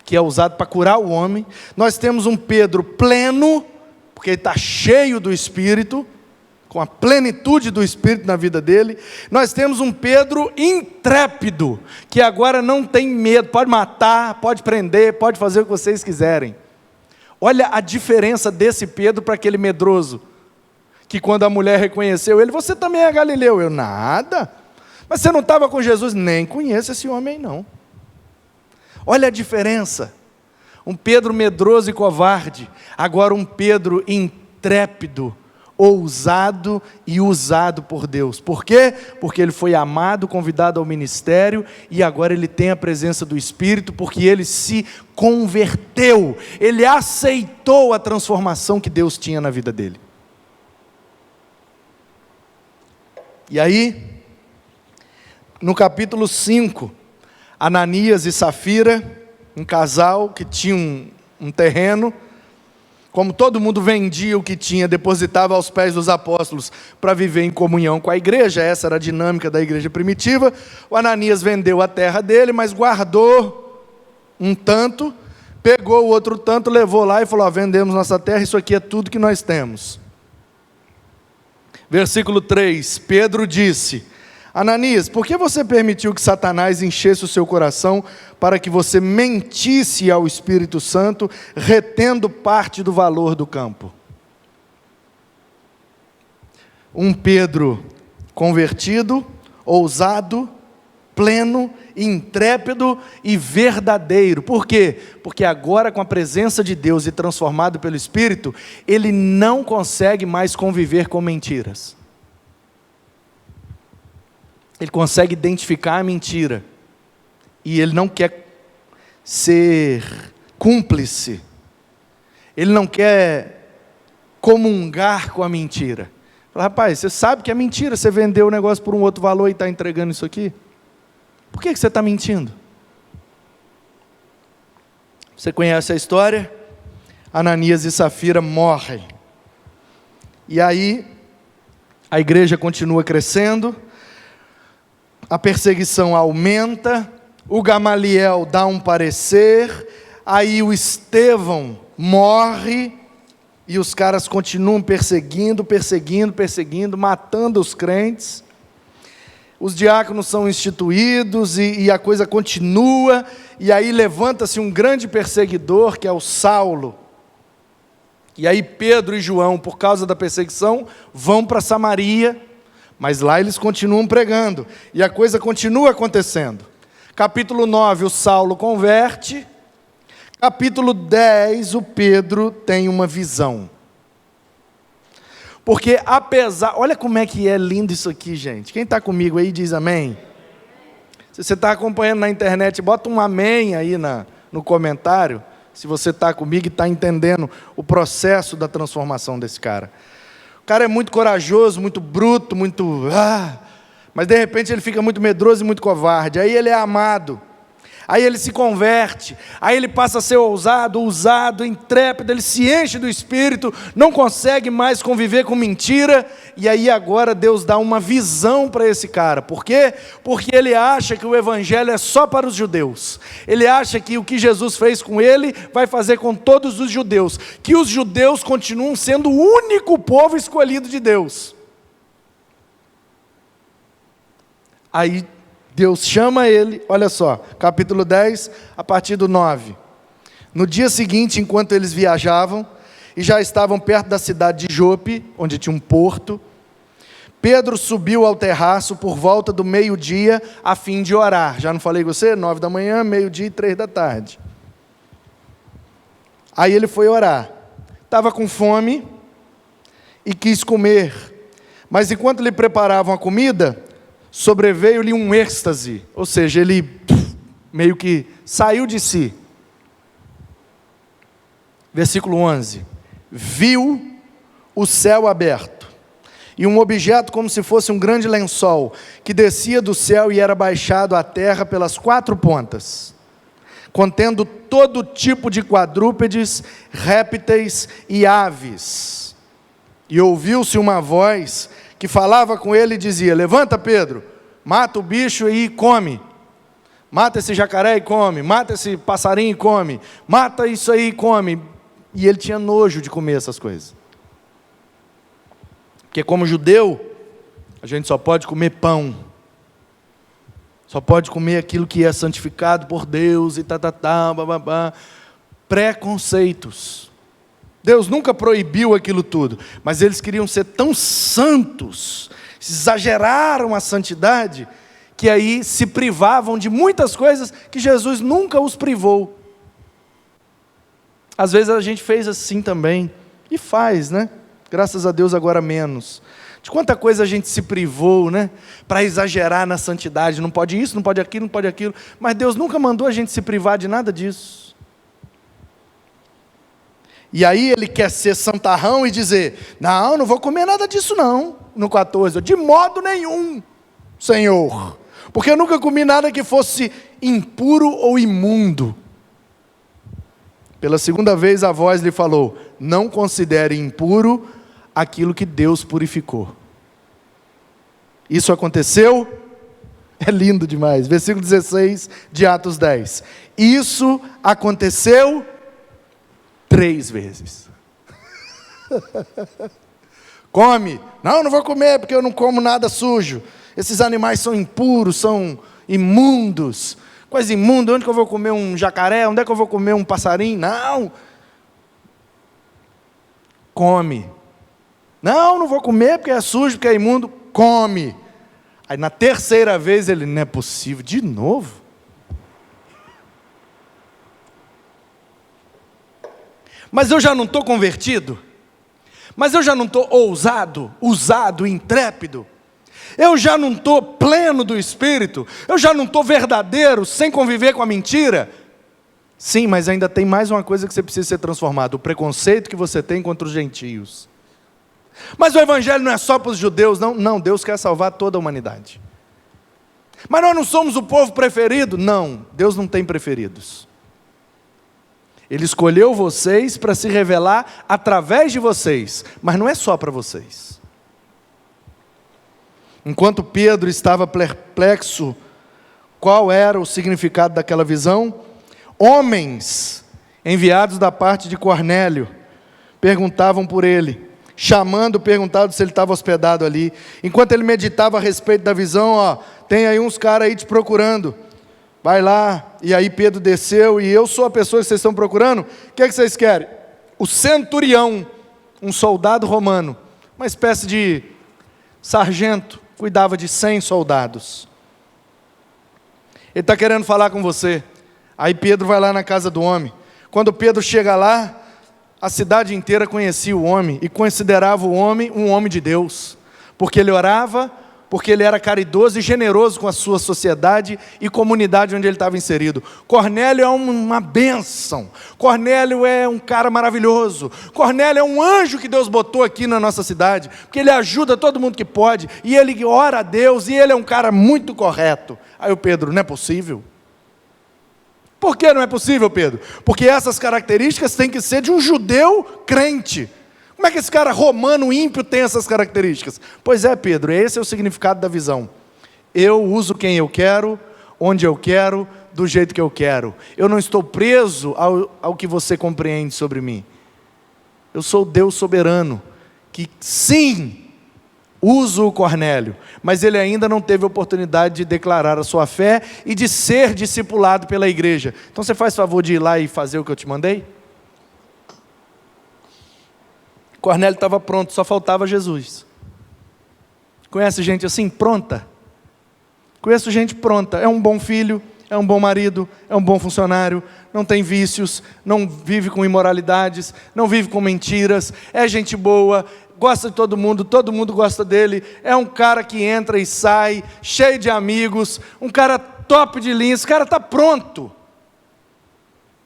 que é usado para curar o homem. Nós temos um Pedro pleno, porque ele está cheio do Espírito. com a plenitude do Espírito na vida dele. Nós temos um Pedro intrépido, que agora não tem medo, pode matar, pode prender, pode fazer o que vocês quiserem. Olha a diferença desse Pedro para aquele medroso, que quando a mulher reconheceu ele, você também é Galileu. Eu, nada. Mas você não estava com Jesus? Nem conheço esse homem não. Olha a diferença. Um Pedro medroso e covarde, agora um Pedro intrépido, ousado e usado por Deus. Por quê? Porque ele foi amado, convidado ao ministério, e agora ele tem a presença do Espírito, porque ele se converteu, ele aceitou a transformação que Deus tinha na vida dele. E aí, no capítulo 5, Ananias e Safira, um casal que tinha um terreno, como todo mundo vendia o que tinha, depositava aos pés dos apóstolos para viver em comunhão com a igreja, essa era a dinâmica da igreja primitiva. O Ananias vendeu a terra dele, mas guardou um tanto, pegou o outro tanto, levou lá e falou, vendemos nossa terra, isso aqui é tudo que nós temos. Versículo 3, Pedro disse, Ananias, por que você permitiu que Satanás enchesse o seu coração para que você mentisse ao Espírito Santo, retendo parte do valor do campo? Um Pedro convertido, ousado, pleno, intrépido e verdadeiro. Por quê? Porque agora, com a presença de Deus e transformado pelo Espírito, ele não consegue mais conviver com mentiras. Ele consegue identificar a mentira. E ele não quer ser cúmplice. Ele não quer comungar com a mentira. Fala, rapaz, você sabe que é mentira, você vendeu o negócio por um outro valor e está entregando isso aqui? Por que você está mentindo? Você conhece a história? Ananias e Safira morrem. E aí, a igreja continua crescendo, a perseguição aumenta, o Gamaliel dá um parecer, aí o Estevão morre, e os caras continuam perseguindo, matando os crentes. Os diáconos são instituídos, e a coisa continua, e aí levanta-se um grande perseguidor, que é o Saulo. E aí Pedro e João, por causa da perseguição, vão para Samaria, mas lá eles continuam pregando, e a coisa continua acontecendo. Capítulo 9, o Saulo converte. Capítulo 10, o Pedro tem uma visão. Porque apesar, olha como é que é lindo isso aqui, gente. Quem está comigo aí diz amém. Se você está acompanhando na internet, bota um amém aí no comentário, se você está comigo e está entendendo o processo da transformação desse cara. O cara é muito corajoso, muito bruto, mas de repente ele fica muito medroso e muito covarde. Aí ele é amado, aí ele se converte, aí ele passa a ser ousado, usado, intrépido, ele se enche do Espírito, não consegue mais conviver com mentira, e aí agora Deus dá uma visão para esse cara. Por quê? Porque ele acha que o Evangelho é só para os judeus, ele acha que o que Jesus fez com ele, vai fazer com todos os judeus, que os judeus continuam sendo o único povo escolhido de Deus. Aí Deus chama ele, olha só, capítulo 10, a partir do 9. No dia seguinte, enquanto eles viajavam, e já estavam perto da cidade de Jope, onde tinha um porto, Pedro subiu ao terraço por volta do meio-dia, a fim de orar. Já não falei com você? 9 da manhã, meio-dia e 3 da tarde. Aí ele foi orar. Estava com fome e quis comer. Mas enquanto lhe preparavam a comida, sobreveio-lhe um êxtase, ou seja, ele meio que saiu de si. Versículo 11, viu o céu aberto, e um objeto como se fosse um grande lençol, que descia do céu e era baixado à terra pelas 4 pontas, contendo todo tipo de quadrúpedes, répteis e aves. E ouviu-se uma voz que falava com ele e dizia, levanta Pedro, mata o bicho e come, mata esse jacaré e come, mata esse passarinho e come, mata isso aí e come. E ele tinha nojo de comer essas coisas, porque Porque como judeu, a gente só pode comer pão. Só pode comer aquilo que é santificado por Deus e bababá. Preconceitos. Deus nunca proibiu aquilo tudo, mas eles queriam ser tão santos, exageraram a santidade, que aí se privavam de muitas coisas que Jesus nunca os privou. Às vezes a gente fez assim também, e faz, né? Graças a Deus agora menos. De quanta coisa a gente se privou, né? Para exagerar na santidade, não pode isso, não pode aquilo, não pode aquilo, mas Deus nunca mandou a gente se privar de nada disso. E aí ele quer ser santarrão e dizer, não vou comer nada disso não, no 14, de modo nenhum, Senhor, porque eu nunca comi nada que fosse impuro ou imundo. Pela segunda vez a voz lhe falou, não considere impuro aquilo que Deus purificou. Isso aconteceu? É lindo demais, versículo 16 de Atos 10. Isso aconteceu 3 vezes. Come. Não vou comer porque eu não como nada sujo. Esses animais são impuros, são imundos. Coisa imunda, onde que eu vou comer um jacaré? Onde é que eu vou comer um passarinho? Não. Come. Não vou comer porque é sujo, porque é imundo. Come. Aí na terceira vez ele, não é possível, de novo? Mas eu já não estou convertido? Mas eu já não estou ousado, usado, intrépido? Eu já não estou pleno do Espírito? Eu já não estou verdadeiro, sem conviver com a mentira? Sim, mas ainda tem mais uma coisa que você precisa ser transformado, o preconceito que você tem contra os gentios. Mas o Evangelho não é só para os judeus, não, Deus quer salvar toda a humanidade. Mas nós não somos o povo preferido? Não, Deus não tem preferidos. Ele escolheu vocês para se revelar através de vocês, mas não é só para vocês. Enquanto Pedro estava perplexo, qual era o significado daquela visão? Homens, enviados da parte de Cornélio, perguntavam por ele, perguntavam se ele estava hospedado ali. Enquanto ele meditava a respeito da visão, tem aí uns caras aí te procurando. Vai lá, e aí Pedro desceu, e eu sou a pessoa que vocês estão procurando, o que é que vocês querem? O centurião, um soldado romano, uma espécie de sargento, cuidava de 100 soldados. Ele está querendo falar com você. Aí Pedro vai lá na casa do homem. Quando Pedro chega lá, a cidade inteira conhecia o homem, e considerava o homem um homem de Deus, porque ele orava, porque ele era caridoso e generoso com a sua sociedade e comunidade onde ele estava inserido. Cornélio é uma bênção. Cornélio é um cara maravilhoso. Cornélio é um anjo que Deus botou aqui na nossa cidade, porque ele ajuda todo mundo que pode, e ele ora a Deus, e ele é um cara muito correto. Aí o Pedro, não é possível? Por que não é possível, Pedro? Porque essas características têm que ser de um judeu crente. Como é que esse cara romano ímpio tem essas características? Pois é, Pedro, esse é o significado da visão. Eu uso quem eu quero, onde eu quero, do jeito que eu quero. Eu não estou preso ao que você compreende sobre mim. Eu sou Deus soberano, que sim, uso o Cornélio, mas ele ainda não teve oportunidade de declarar a sua fé e de ser discipulado pela igreja. Então você faz favor de ir lá e fazer o que eu te mandei? Cornélio estava pronto, só faltava Jesus. Conhece gente assim, pronta? Conheço gente pronta, é um bom filho, é um bom marido, é um bom funcionário, não tem vícios, não vive com imoralidades, não vive com mentiras, é gente boa, gosta de todo mundo gosta dele, é um cara que entra e sai, cheio de amigos, um cara top de linha, esse cara está pronto.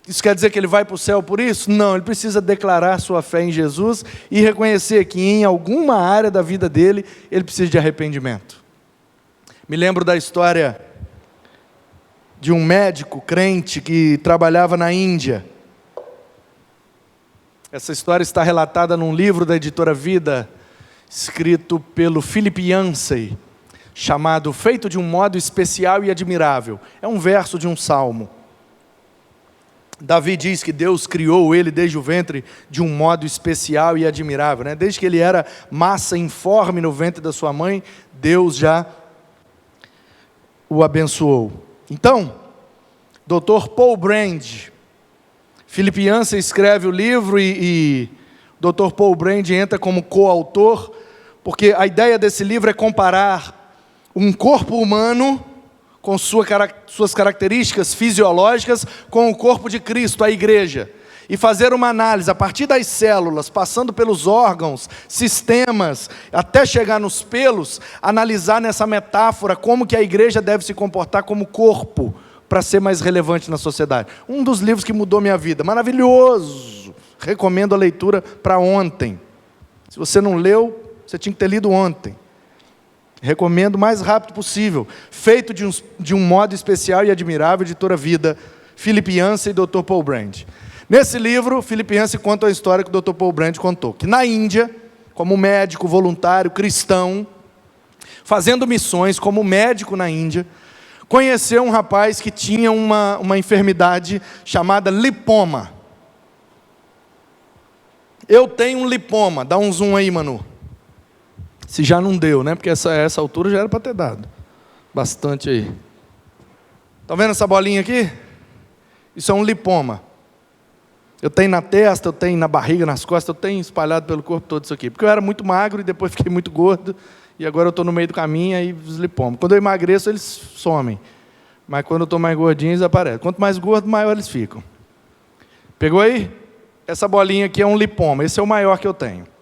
Isso quer dizer que ele vai para o céu por isso? Não, ele precisa declarar sua fé em Jesus e reconhecer que em alguma área da vida dele, ele precisa de arrependimento. Me lembro da história de um médico crente que trabalhava na Índia. Essa história está relatada num livro da editora Vida, escrito pelo Philip Yancey, chamado Feito de um Modo Especial e Admirável. É um verso de um salmo. Davi diz que Deus criou ele desde o ventre de um modo especial e admirável, né? Desde que ele era massa informe no ventre da sua mãe, Deus já o abençoou. Então, Dr. Paul Brand, Philip Yancey escreve o livro e Dr. Paul Brand entra como coautor, porque a ideia desse livro é comparar um corpo humano com suas características fisiológicas com o corpo de Cristo, a igreja, e fazer uma análise a partir das células, passando pelos órgãos, sistemas, até chegar nos pelos, analisar nessa metáfora como que a igreja deve se comportar como corpo, para ser mais relevante na sociedade. Um dos livros que mudou minha vida, maravilhoso, recomendo a leitura para ontem. Se você não leu, você tinha que ter lido ontem. Recomendo o mais rápido possível. Feito de um modo especial e admirável, editora Vida, Philip Yancey e Dr. Paul Brand. Nesse livro, Philip Yancey conta a história que o Dr. Paul Brand contou. Que na Índia, como médico, voluntário, cristão, fazendo missões como médico na Índia, conheceu um rapaz que tinha uma enfermidade chamada lipoma. Eu tenho um lipoma. Dá um zoom aí, Manu. Se já não deu, né? Porque essa altura já era para ter dado. Bastante aí. Estão vendo essa bolinha aqui? Isso é um lipoma. Eu tenho na testa, eu tenho na barriga, nas costas, eu tenho espalhado pelo corpo todo isso aqui. Porque eu era muito magro e depois fiquei muito gordo. E agora eu estou no meio do caminho e os lipomas. Quando eu emagreço, eles somem. Mas quando eu estou mais gordinho, eles aparecem. Quanto mais gordo, maior eles ficam. Pegou aí? Essa bolinha aqui é um lipoma. Esse é o maior que eu tenho.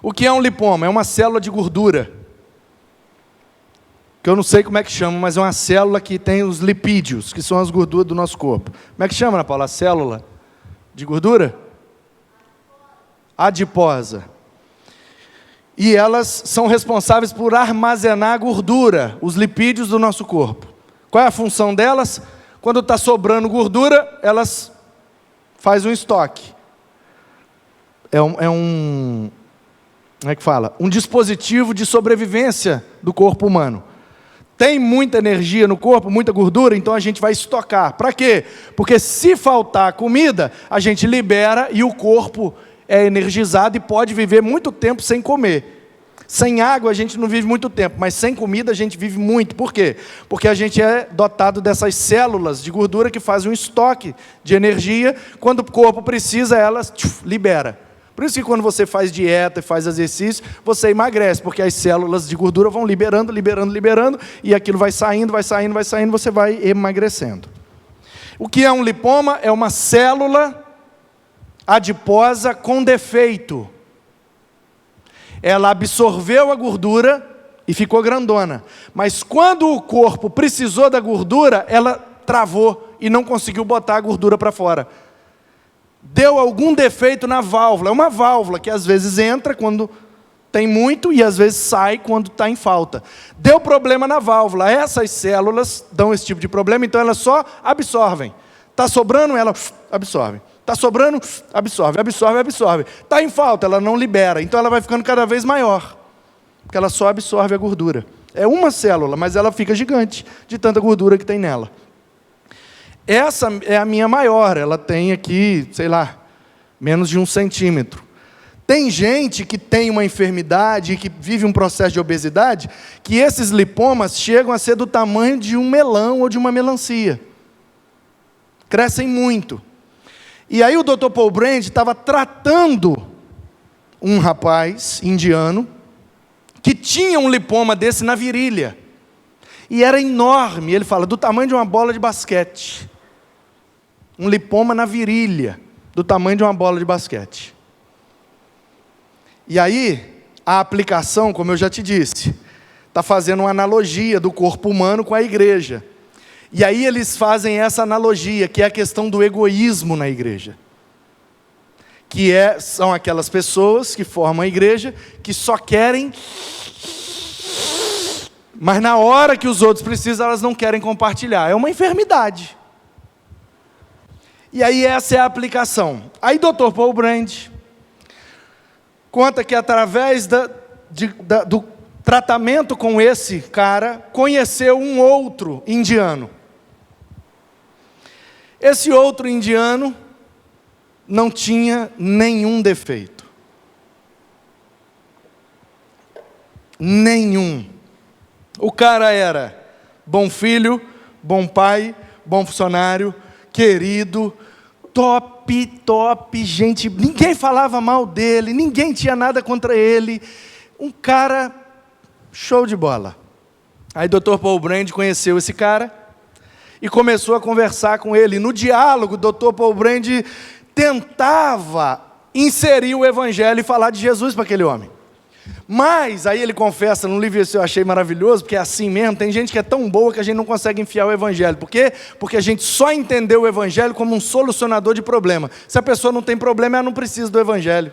O que é um lipoma? É uma célula de gordura. Que eu não sei como é que chama, mas é uma célula que tem os lipídios, que são as gorduras do nosso corpo. Como é que chama, Ana Paula? A célula de gordura? Adiposa. E elas são responsáveis por armazenar a gordura, os lipídios do nosso corpo. Qual é a função delas? Quando está sobrando gordura, elas fazem um estoque. Como é que fala? Um dispositivo de sobrevivência do corpo humano. Tem muita energia no corpo, muita gordura, então a gente vai estocar. Para quê? Porque se faltar comida, a gente libera e o corpo é energizado e pode viver muito tempo sem comer. Sem água a gente não vive muito tempo, mas sem comida a gente vive muito. Por quê? Porque a gente é dotado dessas células de gordura que fazem um estoque de energia. Quando o corpo precisa, elas libera. Por isso que quando você faz dieta e faz exercício, você emagrece, porque as células de gordura vão liberando, e aquilo vai saindo, você vai emagrecendo. O que é um lipoma? É uma célula adiposa com defeito. Ela absorveu a gordura e ficou grandona. Mas quando o corpo precisou da gordura, ela travou e não conseguiu botar a gordura para fora. Deu algum defeito na válvula. É uma válvula que às vezes entra quando tem muito e às vezes sai quando está em falta. Deu problema na válvula. Essas células dão esse tipo de problema, então elas só absorvem. Está sobrando, ela absorve. Está sobrando, absorve. Está em falta, ela não libera. Então ela vai ficando cada vez maior, porque ela só absorve a gordura. É uma célula, mas ela fica gigante de tanta gordura que tem nela. Essa é a minha maior, ela tem aqui, sei lá, menos de 1 centímetro. Tem gente que tem uma enfermidade, que vive um processo de obesidade, que esses lipomas chegam a ser do tamanho de um melão ou de uma melancia. Crescem muito. E aí o Dr. Paul Brand estava tratando um rapaz indiano que tinha um lipoma desse na virilha. E era enorme, ele fala, do tamanho de uma bola de basquete. Um lipoma na virilha, do tamanho de uma bola de basquete. E aí, a aplicação, como eu já te disse, está fazendo uma analogia do corpo humano com a igreja. E aí eles fazem essa analogia, que é a questão do egoísmo na igreja. São aquelas pessoas que formam a igreja, que só querem, mas na hora que os outros precisam, elas não querem compartilhar. É uma enfermidade. E aí essa é a aplicação. Aí Dr. Paul Brand conta que através do tratamento com esse cara, conheceu um outro indiano. Esse outro indiano não tinha nenhum defeito. Nenhum. O cara era bom filho, bom pai, bom funcionário, querido, top, gente, ninguém falava mal dele, ninguém tinha nada contra ele, um cara show de bola. Aí o Dr. Paul Brand conheceu esse cara e começou a conversar com ele. No diálogo, o Dr. Paul Brand tentava inserir o evangelho e falar de Jesus para aquele homem. Mas, aí ele confessa no livro, isso eu achei maravilhoso, porque é assim mesmo, tem gente que é tão boa que a gente não consegue enfiar o evangelho. Por quê? Porque a gente só entendeu o evangelho como um solucionador de problema. Se a pessoa não tem problema, ela não precisa do evangelho.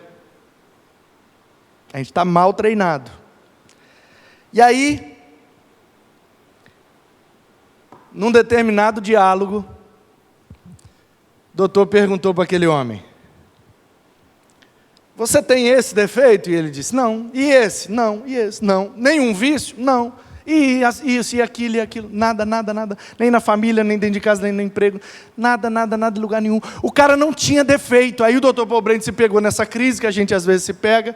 A gente está mal treinado. E aí, num determinado diálogo, o doutor perguntou para aquele homem: você tem esse defeito? E ele disse: não. E esse? Não. E esse? Não. Nenhum vício? Não. E isso, e aquilo. Nada. Nem na família, nem dentro de casa, nem no emprego. Nada em lugar nenhum. O cara não tinha defeito. Aí o doutor Paul Brand se pegou nessa crise que a gente às vezes se pega.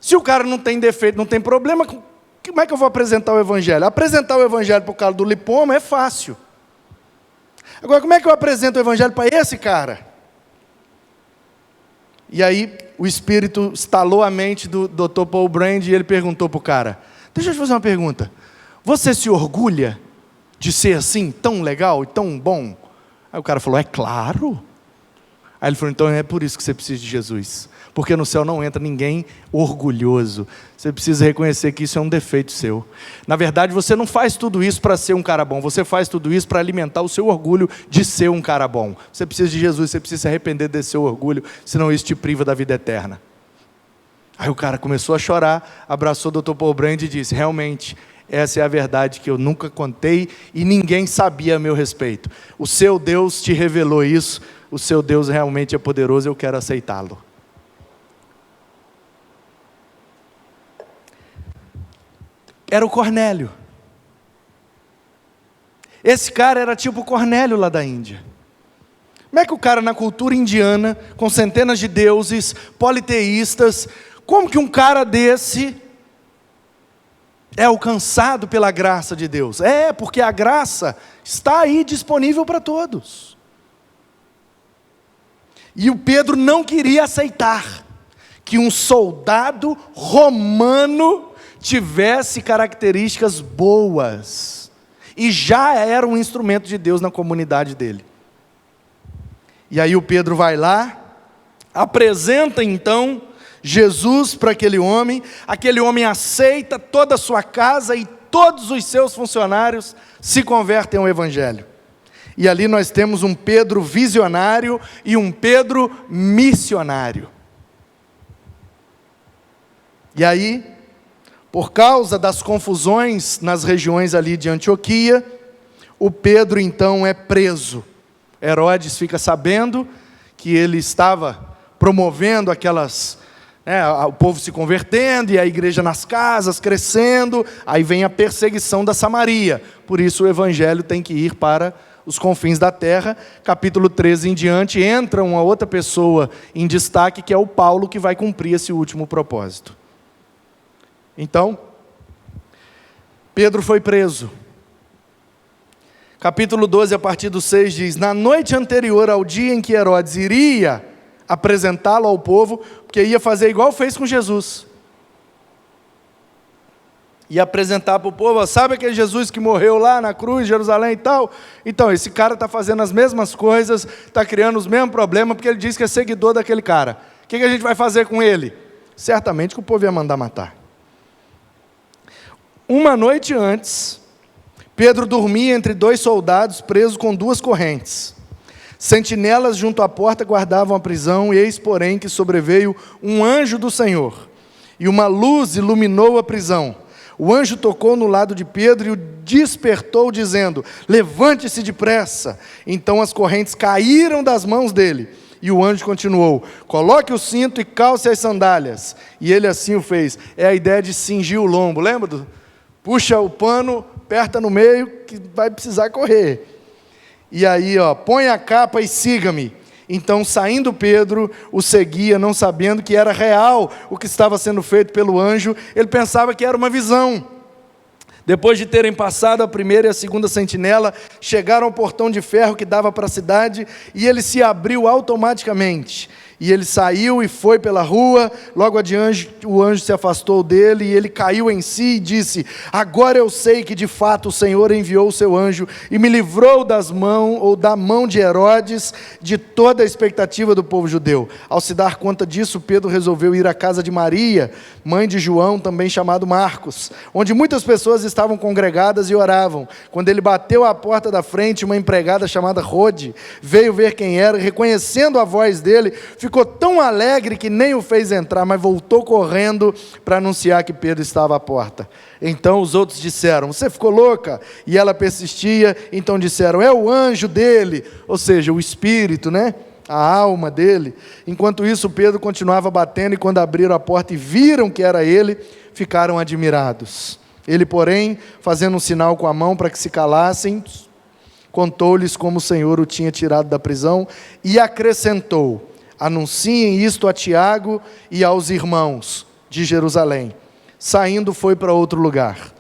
Se o cara não tem defeito, não tem problema, como é que eu vou apresentar o evangelho? Apresentar o evangelho para o cara do lipoma é fácil. Agora, como é que eu apresento o evangelho para esse cara? E aí, o Espírito estalou a mente do Dr. Paul Brand e ele perguntou para o cara: deixa eu te fazer uma pergunta. Você se orgulha de ser assim, tão legal e tão bom? Aí o cara falou: é claro. Aí ele falou: então é por isso que você precisa de Jesus. Porque no céu não entra ninguém orgulhoso. Você precisa reconhecer que isso é um defeito seu. Na verdade, você não faz tudo isso para ser um cara bom. Você faz tudo isso para alimentar o seu orgulho de ser um cara bom. Você precisa de Jesus, você precisa se arrepender desse seu orgulho, senão isso te priva da vida eterna. Aí o cara começou a chorar, abraçou o Dr. Paul Brand e disse: realmente, essa é a verdade que eu nunca contei e ninguém sabia a meu respeito. O seu Deus te revelou isso, o seu Deus realmente é poderoso, eu quero aceitá-lo. Era o Cornélio. Esse cara era tipo o Cornélio lá da Índia. Como é que o cara na cultura indiana, com centenas de deuses, politeístas, como que um cara desse é alcançado pela graça de Deus? É, porque a graça está aí disponível para todos. E o Pedro não queria aceitar que um soldado romano tivesse características boas, e já era um instrumento de Deus na comunidade dele. E aí o Pedro vai lá, apresenta então Jesus para aquele homem aceita, toda a sua casa e todos os seus funcionários se convertem ao evangelho. E ali nós temos um Pedro visionário e um Pedro missionário. E aí, por causa das confusões nas regiões ali de Antioquia, o Pedro então é preso. Herodes fica sabendo que ele estava promovendo aquelas, o povo se convertendo, e a igreja nas casas crescendo, aí vem a perseguição da Samaria. Por isso o evangelho tem que ir para os confins da terra. Capítulo 13 em diante, entra uma outra pessoa em destaque, que é o Paulo, que vai cumprir esse último propósito. Então, Pedro foi preso. Capítulo 12, a partir do 6, diz: na noite anterior ao dia em que Herodes iria apresentá-lo ao povo, porque ia fazer igual fez com Jesus, ia apresentar para o povo: sabe aquele Jesus que morreu lá na cruz, Jerusalém e tal? Então, esse cara está fazendo as mesmas coisas, está criando os mesmos problemas, porque ele diz que é seguidor daquele cara. O que a gente vai fazer com ele? Certamente que o povo ia mandar matar. Uma noite antes, Pedro dormia entre dois soldados, preso com duas correntes. Sentinelas junto à porta guardavam a prisão, e eis, porém, que sobreveio um anjo do Senhor, e uma luz iluminou a prisão. O anjo tocou no lado de Pedro e o despertou, dizendo: levante-se depressa. Então as correntes caíram das mãos dele, e o anjo continuou: coloque o cinto e calce as sandálias. E ele assim o fez. É a ideia de cingir o lombo, lembra? Puxa o pano, aperta no meio, que vai precisar correr. E aí, põe a capa e siga-me. Então, saindo Pedro, o seguia, não sabendo que era real o que estava sendo feito pelo anjo. Ele pensava que era uma visão. Depois de terem passado a primeira e a segunda sentinela, chegaram ao portão de ferro que dava para a cidade, e ele se abriu automaticamente. E ele saiu e foi pela rua. Logo adiante o anjo se afastou dele, e ele caiu em si e disse: agora eu sei que de fato o Senhor enviou o seu anjo e me livrou da mão de Herodes, de toda a expectativa do povo judeu. Ao se dar conta disso, Pedro resolveu ir à casa de Maria, mãe de João, também chamado Marcos, onde muitas pessoas estavam congregadas e oravam. Quando ele bateu à porta da frente, uma empregada chamada Rode veio ver quem era, e reconhecendo a voz dele, ficou tão alegre que nem o fez entrar, mas voltou correndo para anunciar que Pedro estava à porta. Então os outros disseram: você ficou louca? E ela persistia. Então disseram: é o anjo dele, ou seja, o espírito, a alma dele. Enquanto isso, Pedro continuava batendo, e quando abriram a porta e viram que era ele, ficaram admirados. Ele, porém, fazendo um sinal com a mão para que se calassem, contou-lhes como o Senhor o tinha tirado da prisão e acrescentou: anunciem isto a Tiago e aos irmãos de Jerusalém. Saindo, foi para outro lugar.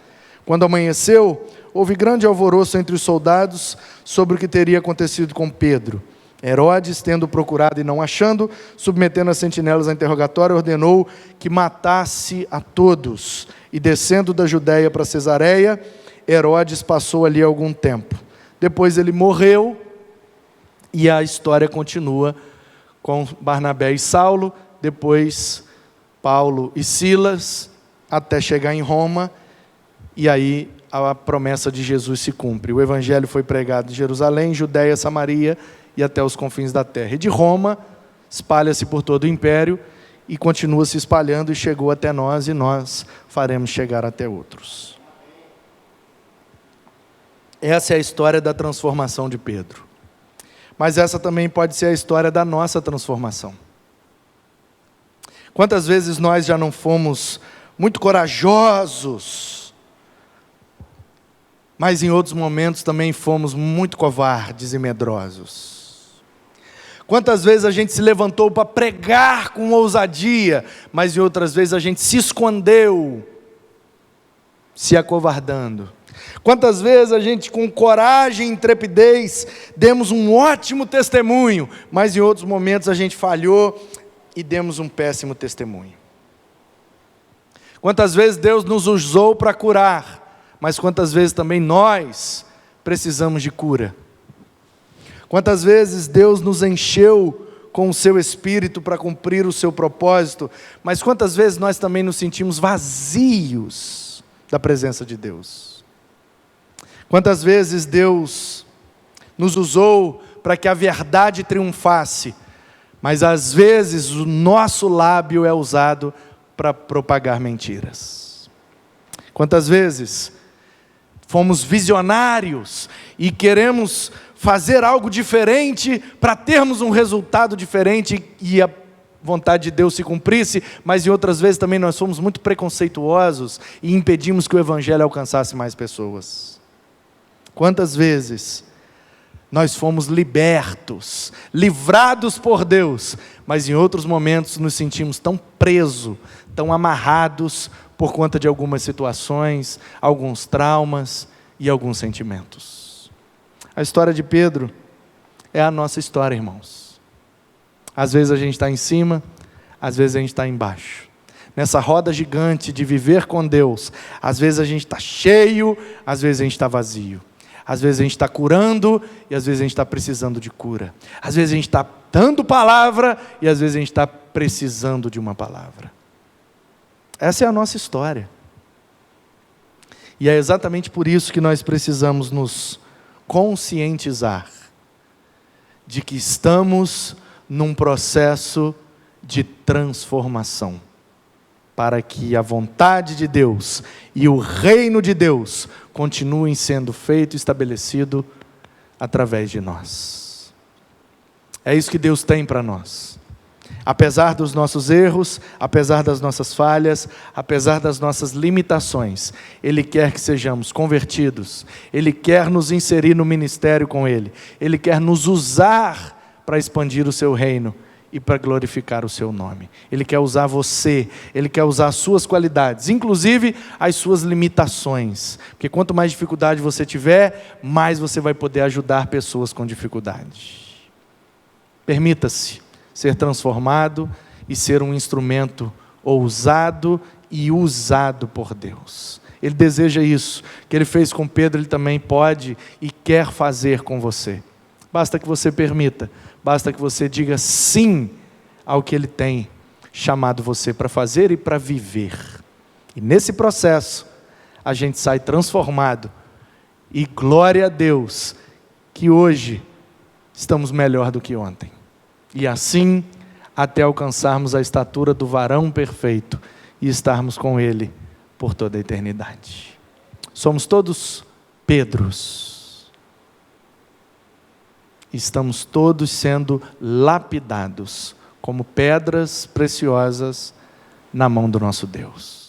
Quando amanheceu, houve grande alvoroço entre os soldados sobre o que teria acontecido com Pedro. Herodes, tendo procurado e não achando, submetendo as sentinelas a interrogatório, ordenou que matasse a todos. E descendo da Judéia para Cesareia, Herodes passou ali algum tempo. Depois ele morreu, e a história continua com Barnabé e Saulo, depois Paulo e Silas, até chegar em Roma, e aí a promessa de Jesus se cumpre. O evangelho foi pregado em Jerusalém, Judéia, Samaria e até os confins da terra. E de Roma, espalha-se por todo o império, e continua se espalhando, e chegou até nós, e nós faremos chegar até outros. Essa é a história da transformação de Pedro. Mas essa também pode ser a história da nossa transformação. Quantas vezes nós já não fomos muito corajosos, mas em outros momentos também fomos muito covardes e medrosos. Quantas vezes a gente se levantou para pregar com ousadia, mas em outras vezes a gente se escondeu, se acovardando. Quantas vezes a gente, com coragem e intrepidez, demos um ótimo testemunho, mas em outros momentos a gente falhou e demos um péssimo testemunho. Quantas vezes Deus nos usou para curar, mas quantas vezes também nós precisamos de cura. Quantas vezes Deus nos encheu com o seu Espírito para cumprir o seu propósito, mas quantas vezes nós também nos sentimos vazios da presença de Deus. Quantas vezes Deus nos usou para que a verdade triunfasse, mas às vezes o nosso lábio é usado para propagar mentiras. Quantas vezes fomos visionários e queremos fazer algo diferente para termos um resultado diferente e a vontade de Deus se cumprisse, mas em outras vezes também nós fomos muito preconceituosos e impedimos que o evangelho alcançasse mais pessoas. Quantas vezes nós fomos libertos, livrados por Deus, mas em outros momentos nos sentimos tão presos, tão amarrados por conta de algumas situações, alguns traumas e alguns sentimentos. A história de Pedro é a nossa história, irmãos. Às vezes a gente está em cima, às vezes a gente está embaixo. Nessa roda gigante de viver com Deus, às vezes a gente está cheio, às vezes a gente está vazio. Às vezes a gente está curando e às vezes a gente está precisando de cura. Às vezes a gente está dando palavra e às vezes a gente está precisando de uma palavra. Essa é a nossa história. E é exatamente por isso que nós precisamos nos conscientizar de que estamos num processo de transformação, para que a vontade de Deus e o reino de Deus continuem sendo feito e estabelecido através de nós. É isso que Deus tem para nós. Apesar dos nossos erros, apesar das nossas falhas, apesar das nossas limitações, Ele quer que sejamos convertidos, Ele quer nos inserir no ministério com Ele, Ele quer nos usar para expandir o Seu reino e para glorificar o Seu nome. Ele quer usar você, Ele quer usar as suas qualidades, inclusive as suas limitações, porque quanto mais dificuldade você tiver, mais você vai poder ajudar pessoas com dificuldade. Permita-se ser transformado e ser um instrumento ousado e usado por Deus. Ele deseja isso. O que Ele fez com Pedro, Ele também pode e quer fazer com você. Basta que você permita, basta que você diga sim ao que Ele tem chamado você para fazer e para viver. E nesse processo, a gente sai transformado. E glória a Deus, que hoje estamos melhor do que ontem. E assim, até alcançarmos a estatura do varão perfeito e estarmos com Ele por toda a eternidade. Somos todos Pedros. Estamos todos sendo lapidados como pedras preciosas na mão do nosso Deus.